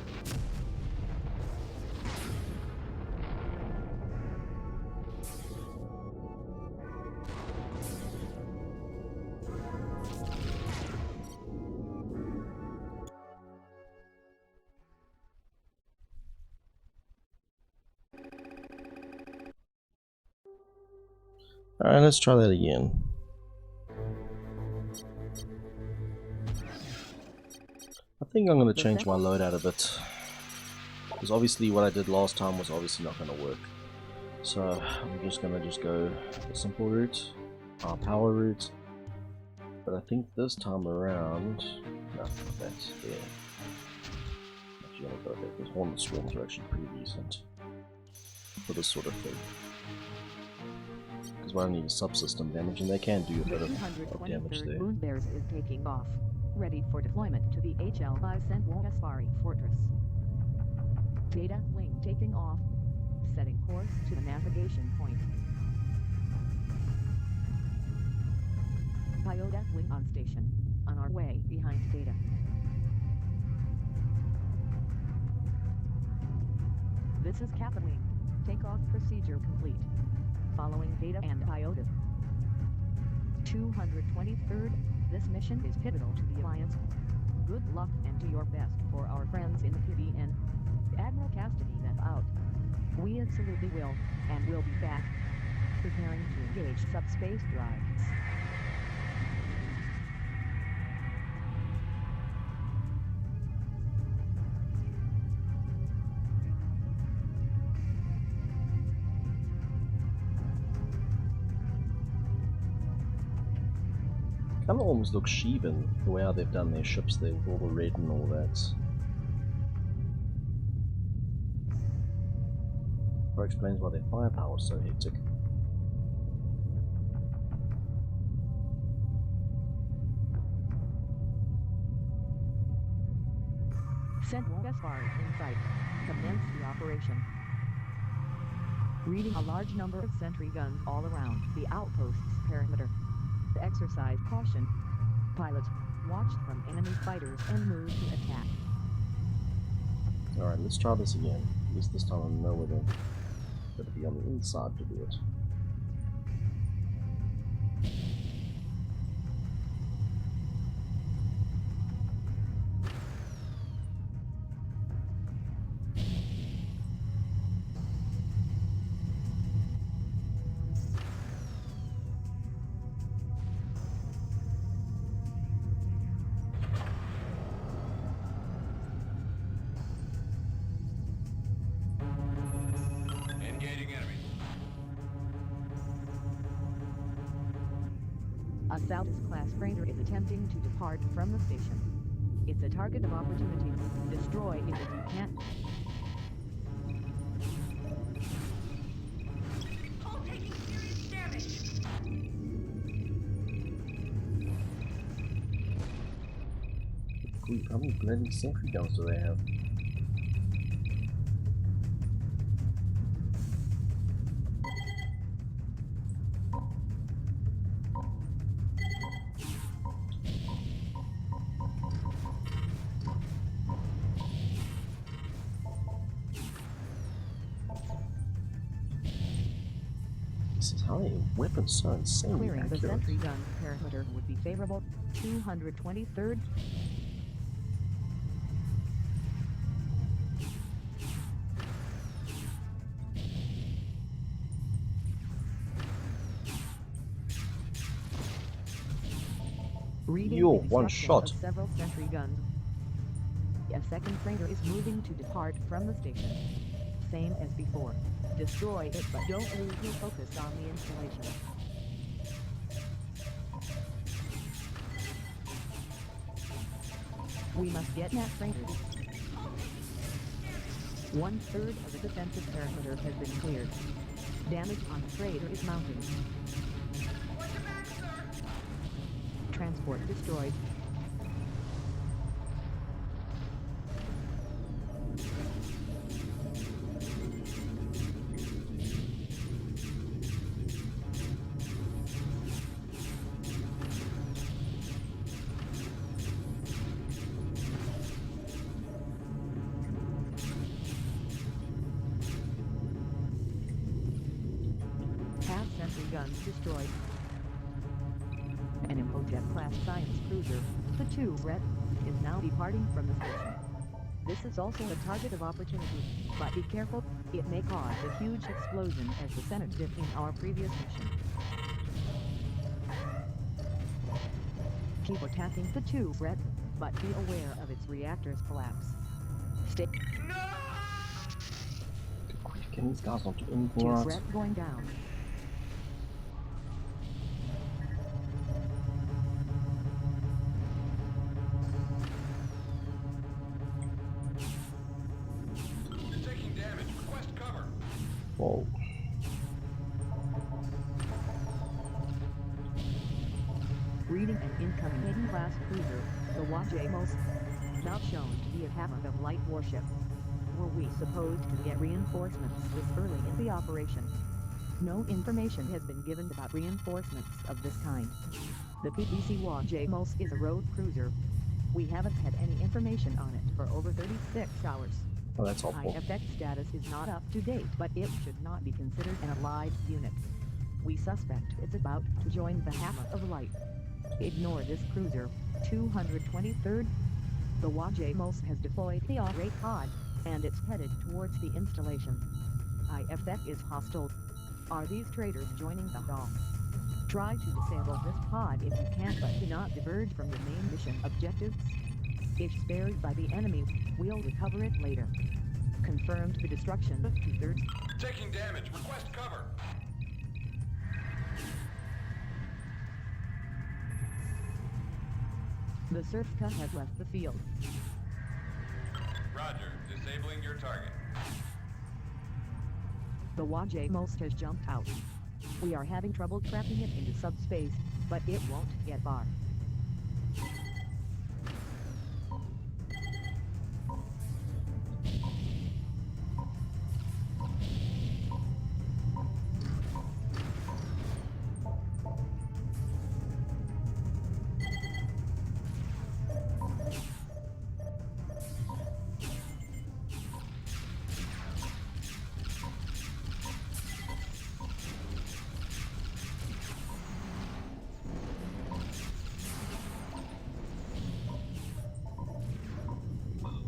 Alright, let's try that again. I think I'm going to change my loadout a bit. Because obviously what I did last time was obviously not going to work. So I'm just going to go the simple route, our power route. But I think this time around, no, that's there. Actually going to go there because Hornet Swarms are actually pretty decent for this sort of thing. Because we don't need subsystem damage, and they can do a bit of damage 223rd there. Moon Bears is taking off, ready for deployment to the HL5 Senwo Caspari Fortress. Data wing taking off. Setting course to the navigation point. Iota wing on station. On our way behind Data. This is Kappa wing. Takeoff procedure complete. Following Data and Iota. 223rd. This mission is pivotal to the Alliance. Good luck and do your best for our friends in the PBN. Admiral Cassidy that out. We absolutely will, and we'll be back. Preparing to engage subspace drives. Kind of almost looks Sheevan, the way how they've done their ships there with all the red and all that. Or explains why their firepower is so hectic. Sentinel Gaspar in sight. Commence the operation. Reading a large number of sentry guns all around the outpost's perimeter. Exercise caution. Pilots, watch from enemy fighters and move to attack. Alright, let's try this again. At least this time I know where they're going to be on the inside to do it. A Southwest-class freighter is attempting to depart from the station. It's a target of opportunity. Destroy it if you can. Hull taking serious damage. Good, how many bloody sentry guns do they have? How many weapons so insanely Clearing accurate? the sentry gun perimeter would be favorable. 223rd. Reading Yo, the one destruction shot. of several sentry guns. A second freighter is moving to depart from the station. Same as before. Destroy it, but don't lose your focus on the installation. We must get that freighter. 1/3 of the defensive perimeter has been cleared. Damage on the freighter is mounting. Watch your back, sir. Transport destroyed. Half sentry guns destroyed. An Impojet-class science cruiser, the 2 Red, is now departing from the station. This is also a target of opportunity, but be careful, it may cause a huge explosion as the Senate did in our previous mission. Keep attacking the 2 Red, but be aware of its reactor's collapse. Stay. Can these guys not do anything 2 right? Red going down. Taking damage. Request cover. Whoa. Reading an incoming Maiden-class cruiser, the Wajamos, now shown to be a havoc of light warship. were we supposed to get reinforcements this early in the operation? No information has been given about reinforcements of this kind. The PBC Wajamos is a road cruiser. We haven't had any information on it for over 36 hours. Oh, that's awful. IFX status is not up to date, but it should not be considered an allied unit. We suspect it's about to join the Hammer of Light. Ignore this cruiser, 223rd. The Wajamos has deployed the Array pod, and it's headed towards the installation. IFX is hostile. Are these traitors joining the DAW? Try to disable this pod if you can, but do not diverge from your main mission objectives. If spared by the enemy, we'll recover it later. Confirmed the destruction of 2/3. Taking damage. Request cover. The Ressurecta has left the field. Roger. Disabling your target. The Wajamos has jumped out. We are having trouble trapping it into subspace, but it won't get far.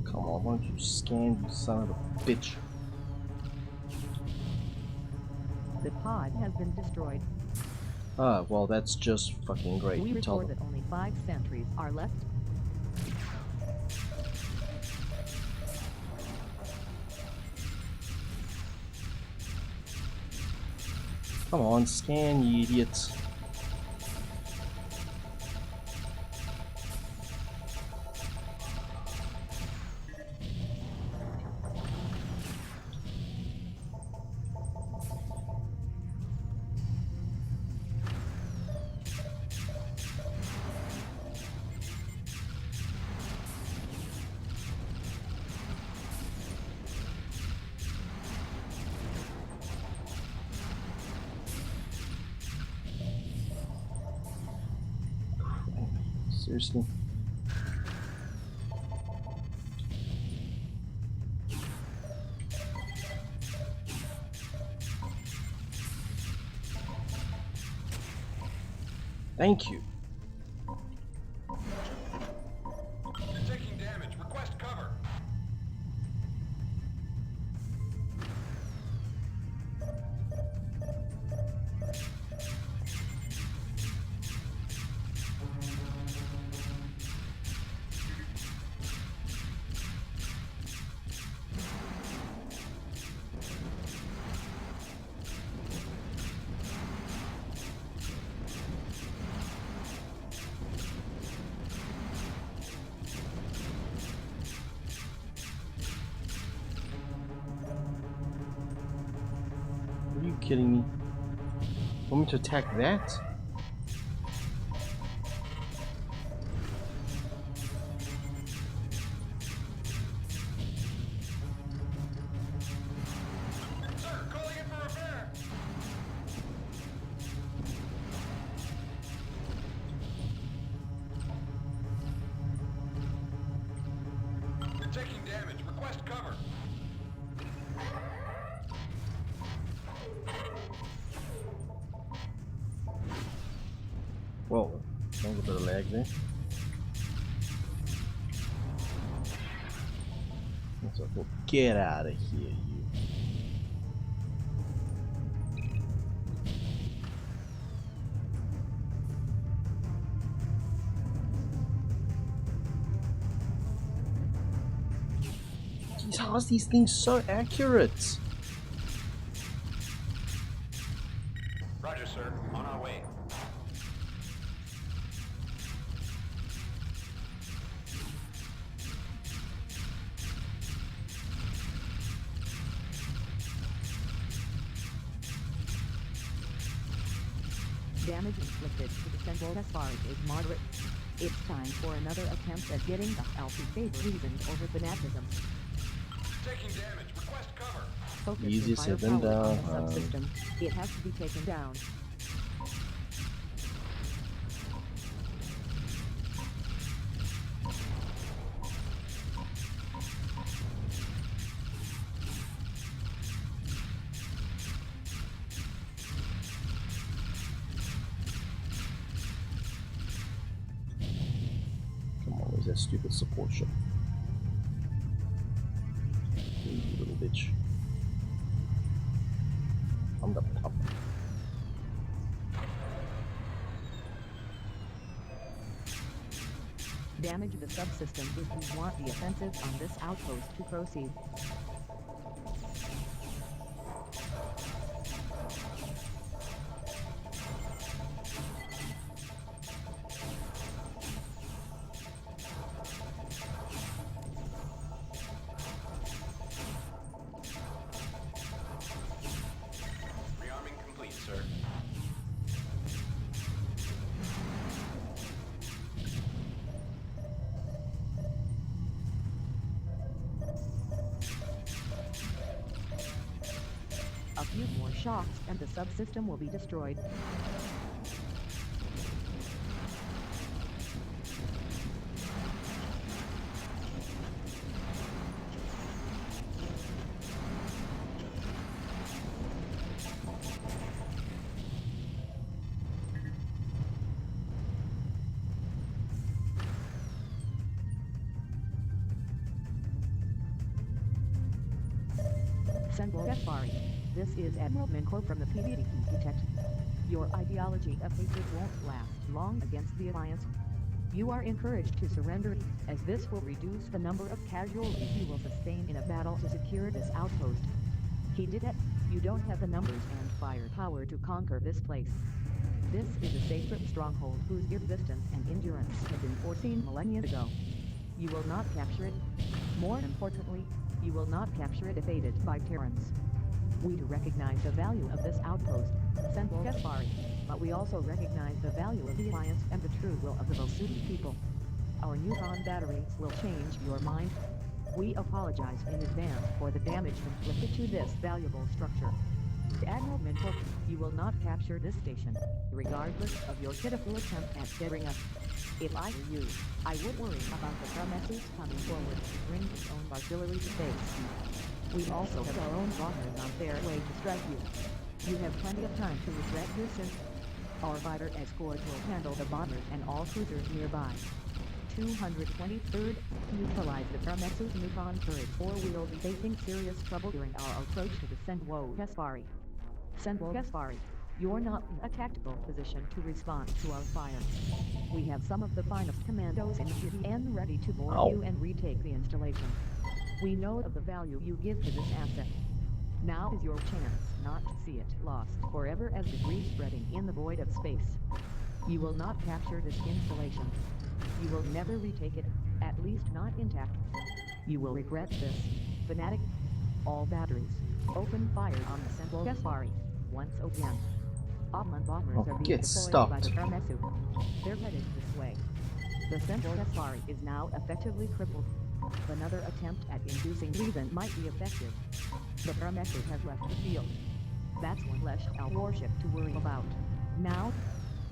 Come on, why don't you scan, you son of a bitch? The pod has been destroyed. Ah, well, that's just fucking great. We You tell report them. that only 5 sentries are left. Come on, scan, you idiots. Seriously? Thank you. Taking damage. Request cover. Are you kidding me? Want me to attack that? Sir, calling in for repair. Taking damage. Request cover. Whoa, that was a bit of lag there. So, well, get out of here, you. Jeez, how are these things so accurate? Roger, sir. On our way. Damage inflicted to the Central Esparge is moderate. It's time for another attempt at getting the Alpha favor reasons over fanaticism. taking damage. Request cover. Focus Easier your said than firepower on the done. subsystem. It has to be taken down. Come on, where's that stupid support ship? You little bitch. I'm the pup. Damage the subsystem if you want the offensive on this outpost to proceed. Rearming complete, sir. A few more shocks and the subsystem will be destroyed. Sentinel Safari. This is Admiral Minko from the PVD Detect. Your ideology of hatred won't last long against the Alliance. You are encouraged to surrender, as this will reduce the number of casualties you will sustain in a battle to secure this outpost. He did it. You don't have the numbers and firepower to conquer this place. This is a sacred stronghold whose resistance and endurance had been foreseen millennia ago. You will not capture it. More importantly, you will not capture it if aided by Terrans. We do recognize the value of this outpost, Sentinel Safari, but we also recognize the value of the Alliance and the true will of the Ressurecta people. Our neutron batteries will change your mind. We apologize in advance for the damage inflicted to this valuable structure. Admiral Minko, you will not capture this station, regardless of your pitiful attempt at daring us. If I were you, I would worry about the Prometheus coming forward to bring its own artillery to base. We also have our own bombers on their way to strike you. You have plenty of time to regret your sins. Our fighter escort will handle the bombers and all cruisers nearby. 223rd, neutralize the Prometheus neutron turret, or we'll be facing serious trouble during our approach to the Sentinel Safari. Sentinel Safari, you're not in a tactical position to respond to our fire. We have some of the finest commandos in the city and ready to board you and retake the installation. We know of the value you give to this asset. Now is your chance not to see it lost forever as debris spreading in the void of space. You will not capture this installation. You will never retake it, at least not intact. You will regret this, fanatic. All batteries, open fire on the Sentinel Safari, once again. Ottoman bombers are being get deployed by the stopped. Prometheus. They're headed this way. The Sentinel Safari is now effectively crippled. Another attempt at inducing reason might be effective. The Prometheus has left the field. That's one less our warship to worry about. Now,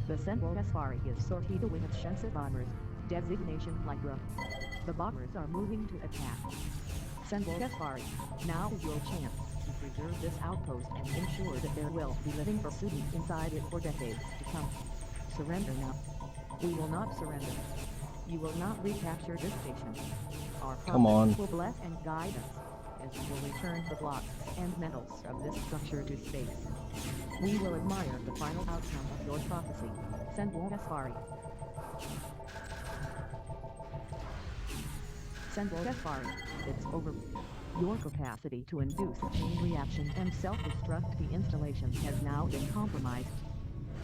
the Sentinel Safari is sorted with its Shensi bombers, designation Lycra. The bombers are moving to attack. Sentinel Safari, now is your chance to preserve this outpost and ensure that there will be living Ressurecta inside it for decades to come. Surrender now. We will not surrender. You will not recapture this station. Our Come on. prophets will bless and guide us, as we will return the blocks and metals of this structure to space. We will admire the final outcome of your prophecy, Sentinel Safari. Sentinel Safari, it's over. Your capacity to induce a chain reaction and self-destruct the installation has now been compromised.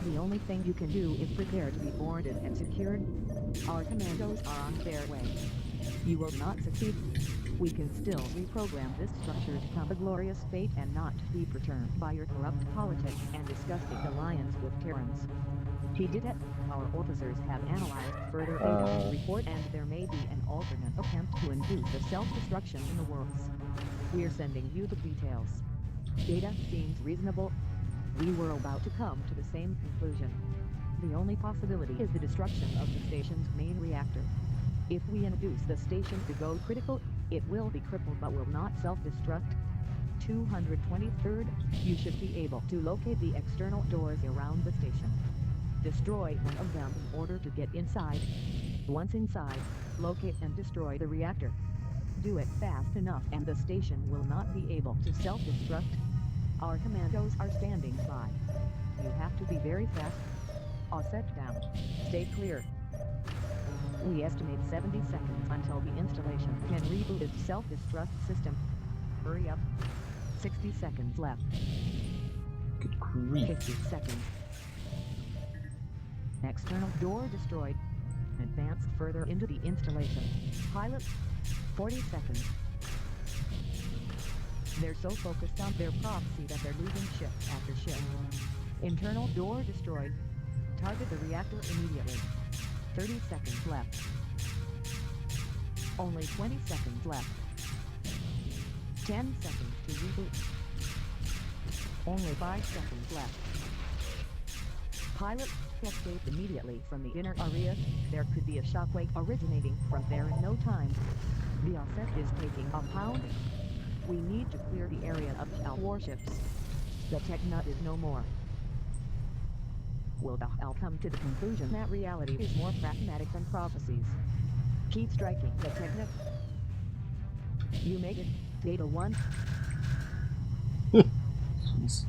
The only thing you can do is prepare to be boarded and secured. Our commandos are on their way. You will not succeed. We can still reprogram this structure to come a glorious fate and not be perturbed by your corrupt politics and disgusting alliance with Terrans. He did it. Our officers have analyzed further data and report, and there may be an alternate attempt to induce a self-destruction in the works. We're sending you the details. Data seems reasonable. We were about to come to the same conclusion. The only possibility is the destruction of the station's main reactor. If we induce the station to go critical, it will be crippled but will not self-destruct. 223rd, you should be able to locate the external doors around the station. Destroy one of them in order to get inside. Once inside, locate and destroy the reactor. Do it fast enough and the station will not be able to self-destruct. Our commandos are standing by. You have to be very fast. All set down. Stay clear. We estimate 70 seconds until the installation can reboot its self-destruct system. Hurry up. 60 seconds left. Good grief. 50 seconds. External door destroyed. Advance further into the installation. Pilot. 40 seconds. They're so focused on their prophecy that they're losing shift after shift. Internal door destroyed. Target the reactor immediately. 30 seconds left. Only 20 seconds left. 10 seconds to reboot. Only 5 seconds left. Pilot, escape immediately from the inner area. There could be a shockwave originating from there in no time. The asset is taking a pounding. We need to clear the area of Shell warships. The Technut is no more. Will I'll come to the conclusion that reality is more pragmatic than prophecies. Keep striking the Technut. You make it. Data 1. Jeez.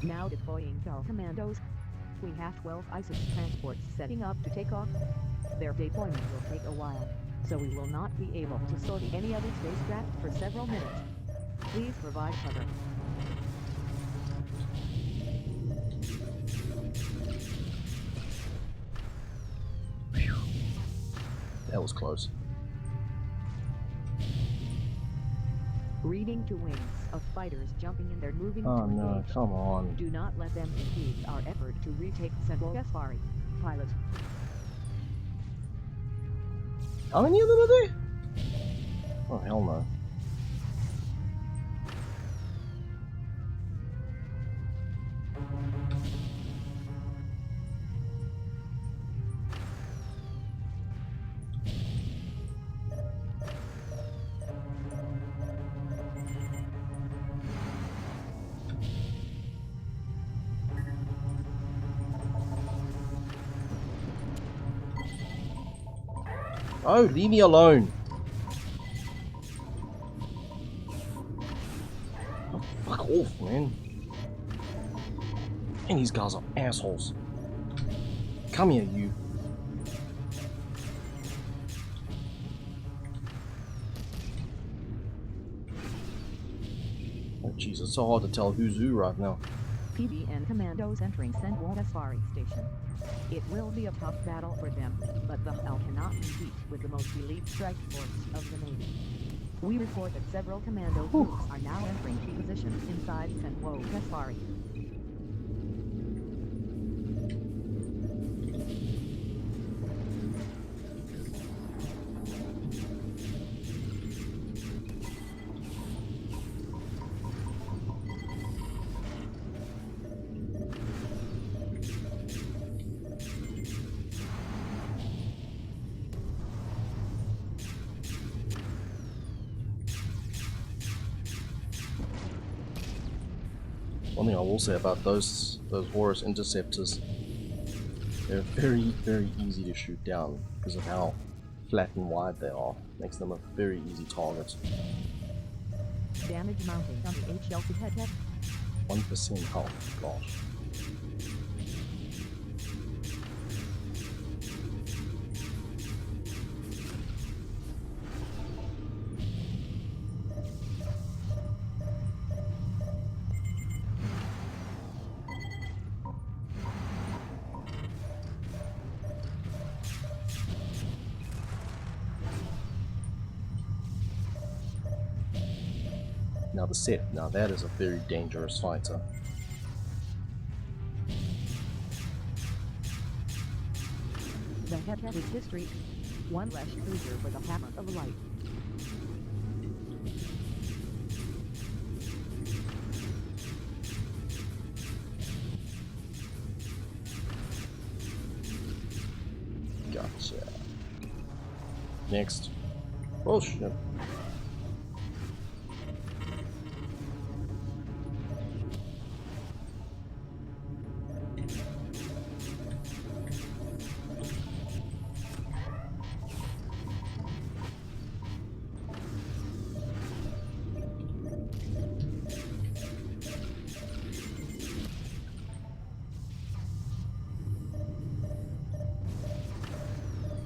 Now deploying our commandos. We have 12 ISIS transports setting up to take off. Their deployment will take a while, so we will not be able to sortie any other spacecraft for several minutes. Please provide cover. That was close. Reading to wings of fighters jumping in. They're moving Oh to no, engage. come on. Do not let them impede our effort to retake Central Gaspari. Pilot. How many of them are there? Oh hell no. Oh, leave me alone. Oh, fuck off, man. And these guys are assholes. Come here, you. Oh, jeez, it's so hard to tell who's who right now. PB and commandos entering Central Gaspari station. It will be a tough battle for them, but the Hell cannot compete with the most elite strike force of the Navy. We report that several commando groups are now entering key positions inside Central Gaspari. One thing I will say about those Horus interceptors, they're very, very easy to shoot down because of how flat and wide they are. Makes them a very easy target. Damage mounting on the HLC head. 1% health, gosh. Now the set, now that is a very dangerous fighter. The head is history. One less cruiser for the Hammer of Light. Gotcha. Next. Oh shit.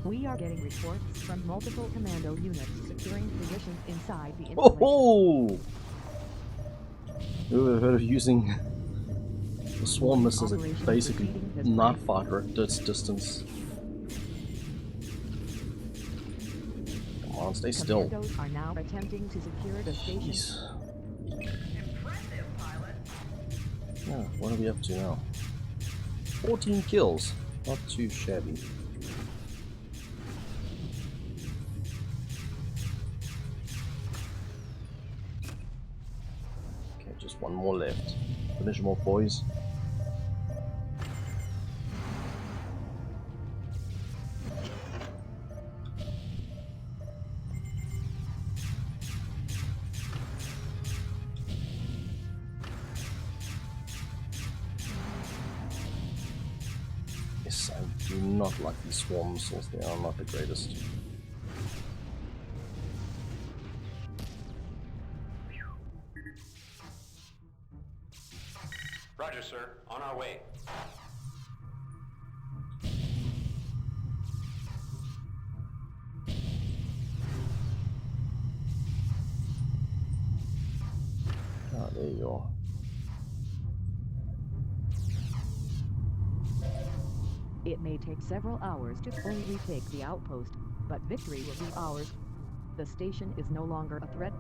We are getting reports from multiple commando units securing positions inside the Oh installation. ho! Who would have heard of using the swarm mist as a Operation basically proceeding as night planned. fighter at this distance? Come on, stay still. Commandos are now attempting to secure the station. Jeez. Impressive, pilot. Yeah, what are we up to now? 14 kills. Not too shabby. Okay, just one more left. Finish them off, boys. Yes, I do not like these swarm missiles. They are not the greatest. Roger, sir. On our way. Ah, there you are. It may take several hours to fully retake the outpost, but victory will be ours. The station is no longer a threat.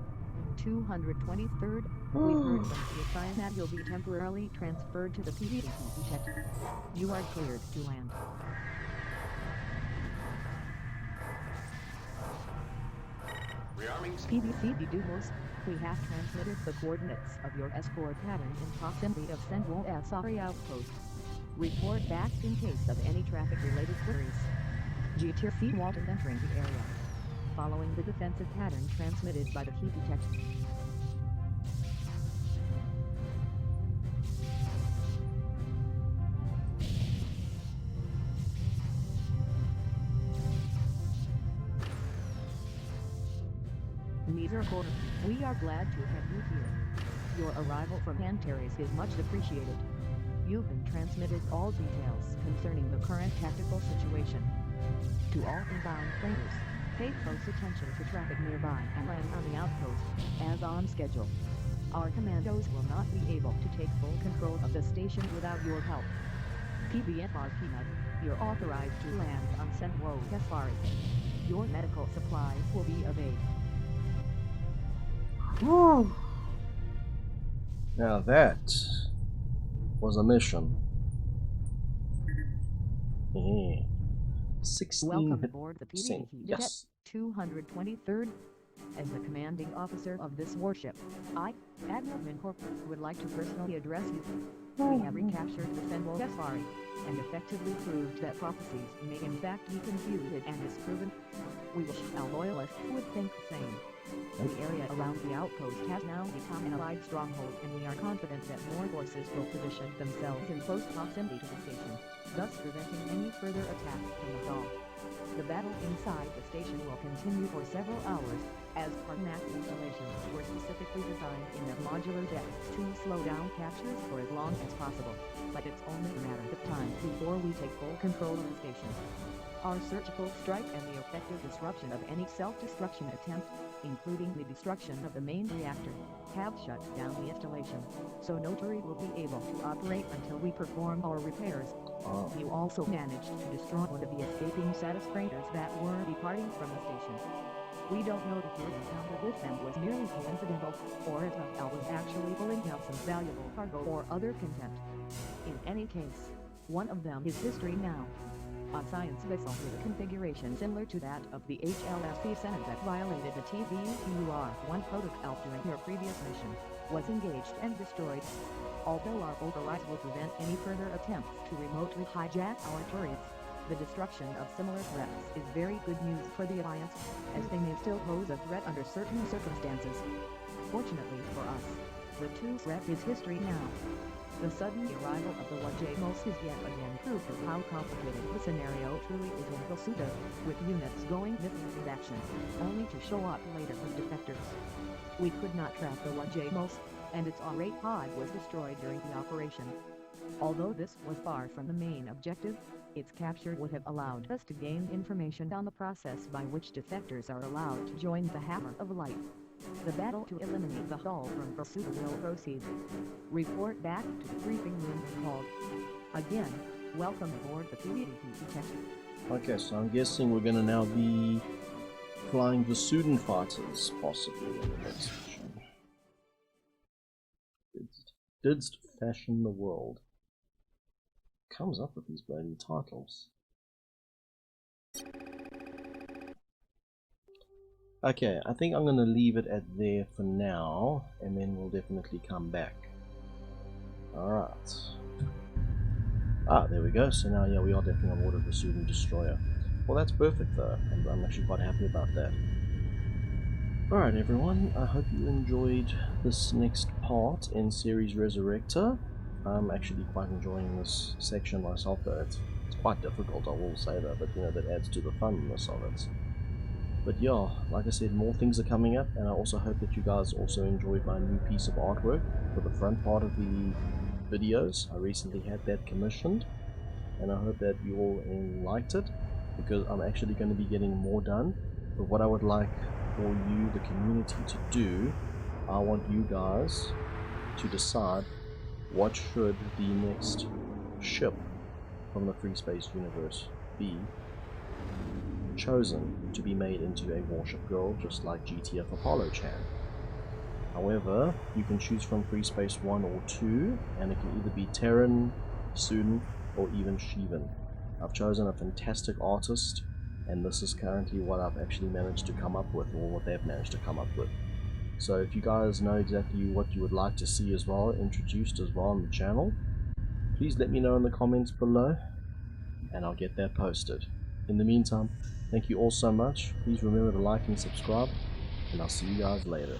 223rd, we've heard from the sign that you'll be temporarily transferred to the PDT detector. You are cleared to land. Rearming. PDC Dubos, we have transmitted the coordinates of your escort pattern in proximity of Central SRE outpost. Report back in case of any traffic-related queries. GTC Walton entering the area. Following the defensive pattern transmitted by the key detector. Meter Quarter, we are glad to have you here. Your arrival from Antares is much appreciated. You've been transmitted all details concerning the current tactical situation. To all inbound players, pay close attention to traffic nearby and land on the outpost, as on schedule. Our commandos will not be able to take full control of the station without your help. PBFR Peanut, you're authorized to land on Centro Safari. Your medical supplies will be of aid. Whew. Now that was a mission. 16 Welcome hit aboard the percent. PDT Yes. 223rd. As the commanding officer of this warship, I, Admiral Mincorp, would like to personally address you. We have recaptured the Central Safari, and effectively proved that prophecies may in fact be confuted and disproven. We wish our loyalists would think the same. The area around the outpost has now become an allied stronghold, and we are confident that more forces will position themselves in close proximity to the station, thus preventing any further attacks from the Gaul. The battle inside the station will continue for several hours, as Parnac installations were specifically designed in their modular decks to slow down captures for as long as possible, but it's only a matter of time before we take full control of the station. Our surgical strike and the effective disruption of any self-destruction attempt, including the destruction of the main reactor, have shut down the installation, so Notary will be able to operate until we perform our repairs. You also managed to destroy one of the escaping status freighters that were departing from the station. We don't know if your encounter with them was merely coincidental, or if Al was actually pulling out some valuable cargo or other content. In any case, one of them is history now. A science vessel with a configuration similar to that of the HLSP Senate that violated the TVUR-1 protocol during your previous mission, was engaged and destroyed. Although our overrides will prevent any further attempts to remotely hijack our turrets, The destruction of similar threats is very good news for the Alliance, as they may still pose a threat under certain circumstances. Fortunately for us, the two threat is history now. The sudden arrival of the waifus is yet again proof of how complicated the scenario truly is in Ressurecta, with units going missing in action, only to show up later as defectors. We could not track the waifus, and its R8 pod was destroyed during the operation. Although this was far from the main objective, its capture would have allowed us to gain information on the process by which defectors are allowed to join the Hammer of Light. The battle to eliminate the hull from Ressurecta will proceed. Report back to the briefing room called. Again, welcome aboard the fluidity detector. Okay, so I'm guessing we're gonna now be flying the Sudan fighters, possibly, in the next mission. Didst fashion the world. Comes up with these bloody titles. Okay, I think I'm gonna leave it at there for now, and then we'll definitely come back. Alright. Ah, there we go. So now, yeah, we are definitely on board of the Sudan destroyer. Well, that's perfect though. I'm actually quite happy about that. Alright everyone, I hope you enjoyed this next part in series Ressurecta. I'm actually quite enjoying this section myself though. It's quite difficult, I will say that, but you know, that adds to the funness of it. But yeah, like I said, more things are coming up, and I also hope that you guys also enjoyed my new piece of artwork for the front part of the videos. I recently had that commissioned, and I hope that you all liked it, because I'm actually going to be getting more done. But what I would like for you, the community, to do, I want you guys to decide what should the next ship from the Freespace universe be chosen to be made into a warship girl, just like GTF Apollo Chan. However, you can choose from Freespace 1 or 2, and it can either be Terran, Sudan, or even Shivan. I've chosen a fantastic artist, and this is currently what I've actually managed to come up with, or what they've managed to come up with. So if you guys know exactly what you would like to see as well, introduced as well on the channel, please let me know in the comments below, and I'll get that posted. In the meantime, thank you all so much. Please remember to like and subscribe, and I'll see you guys later.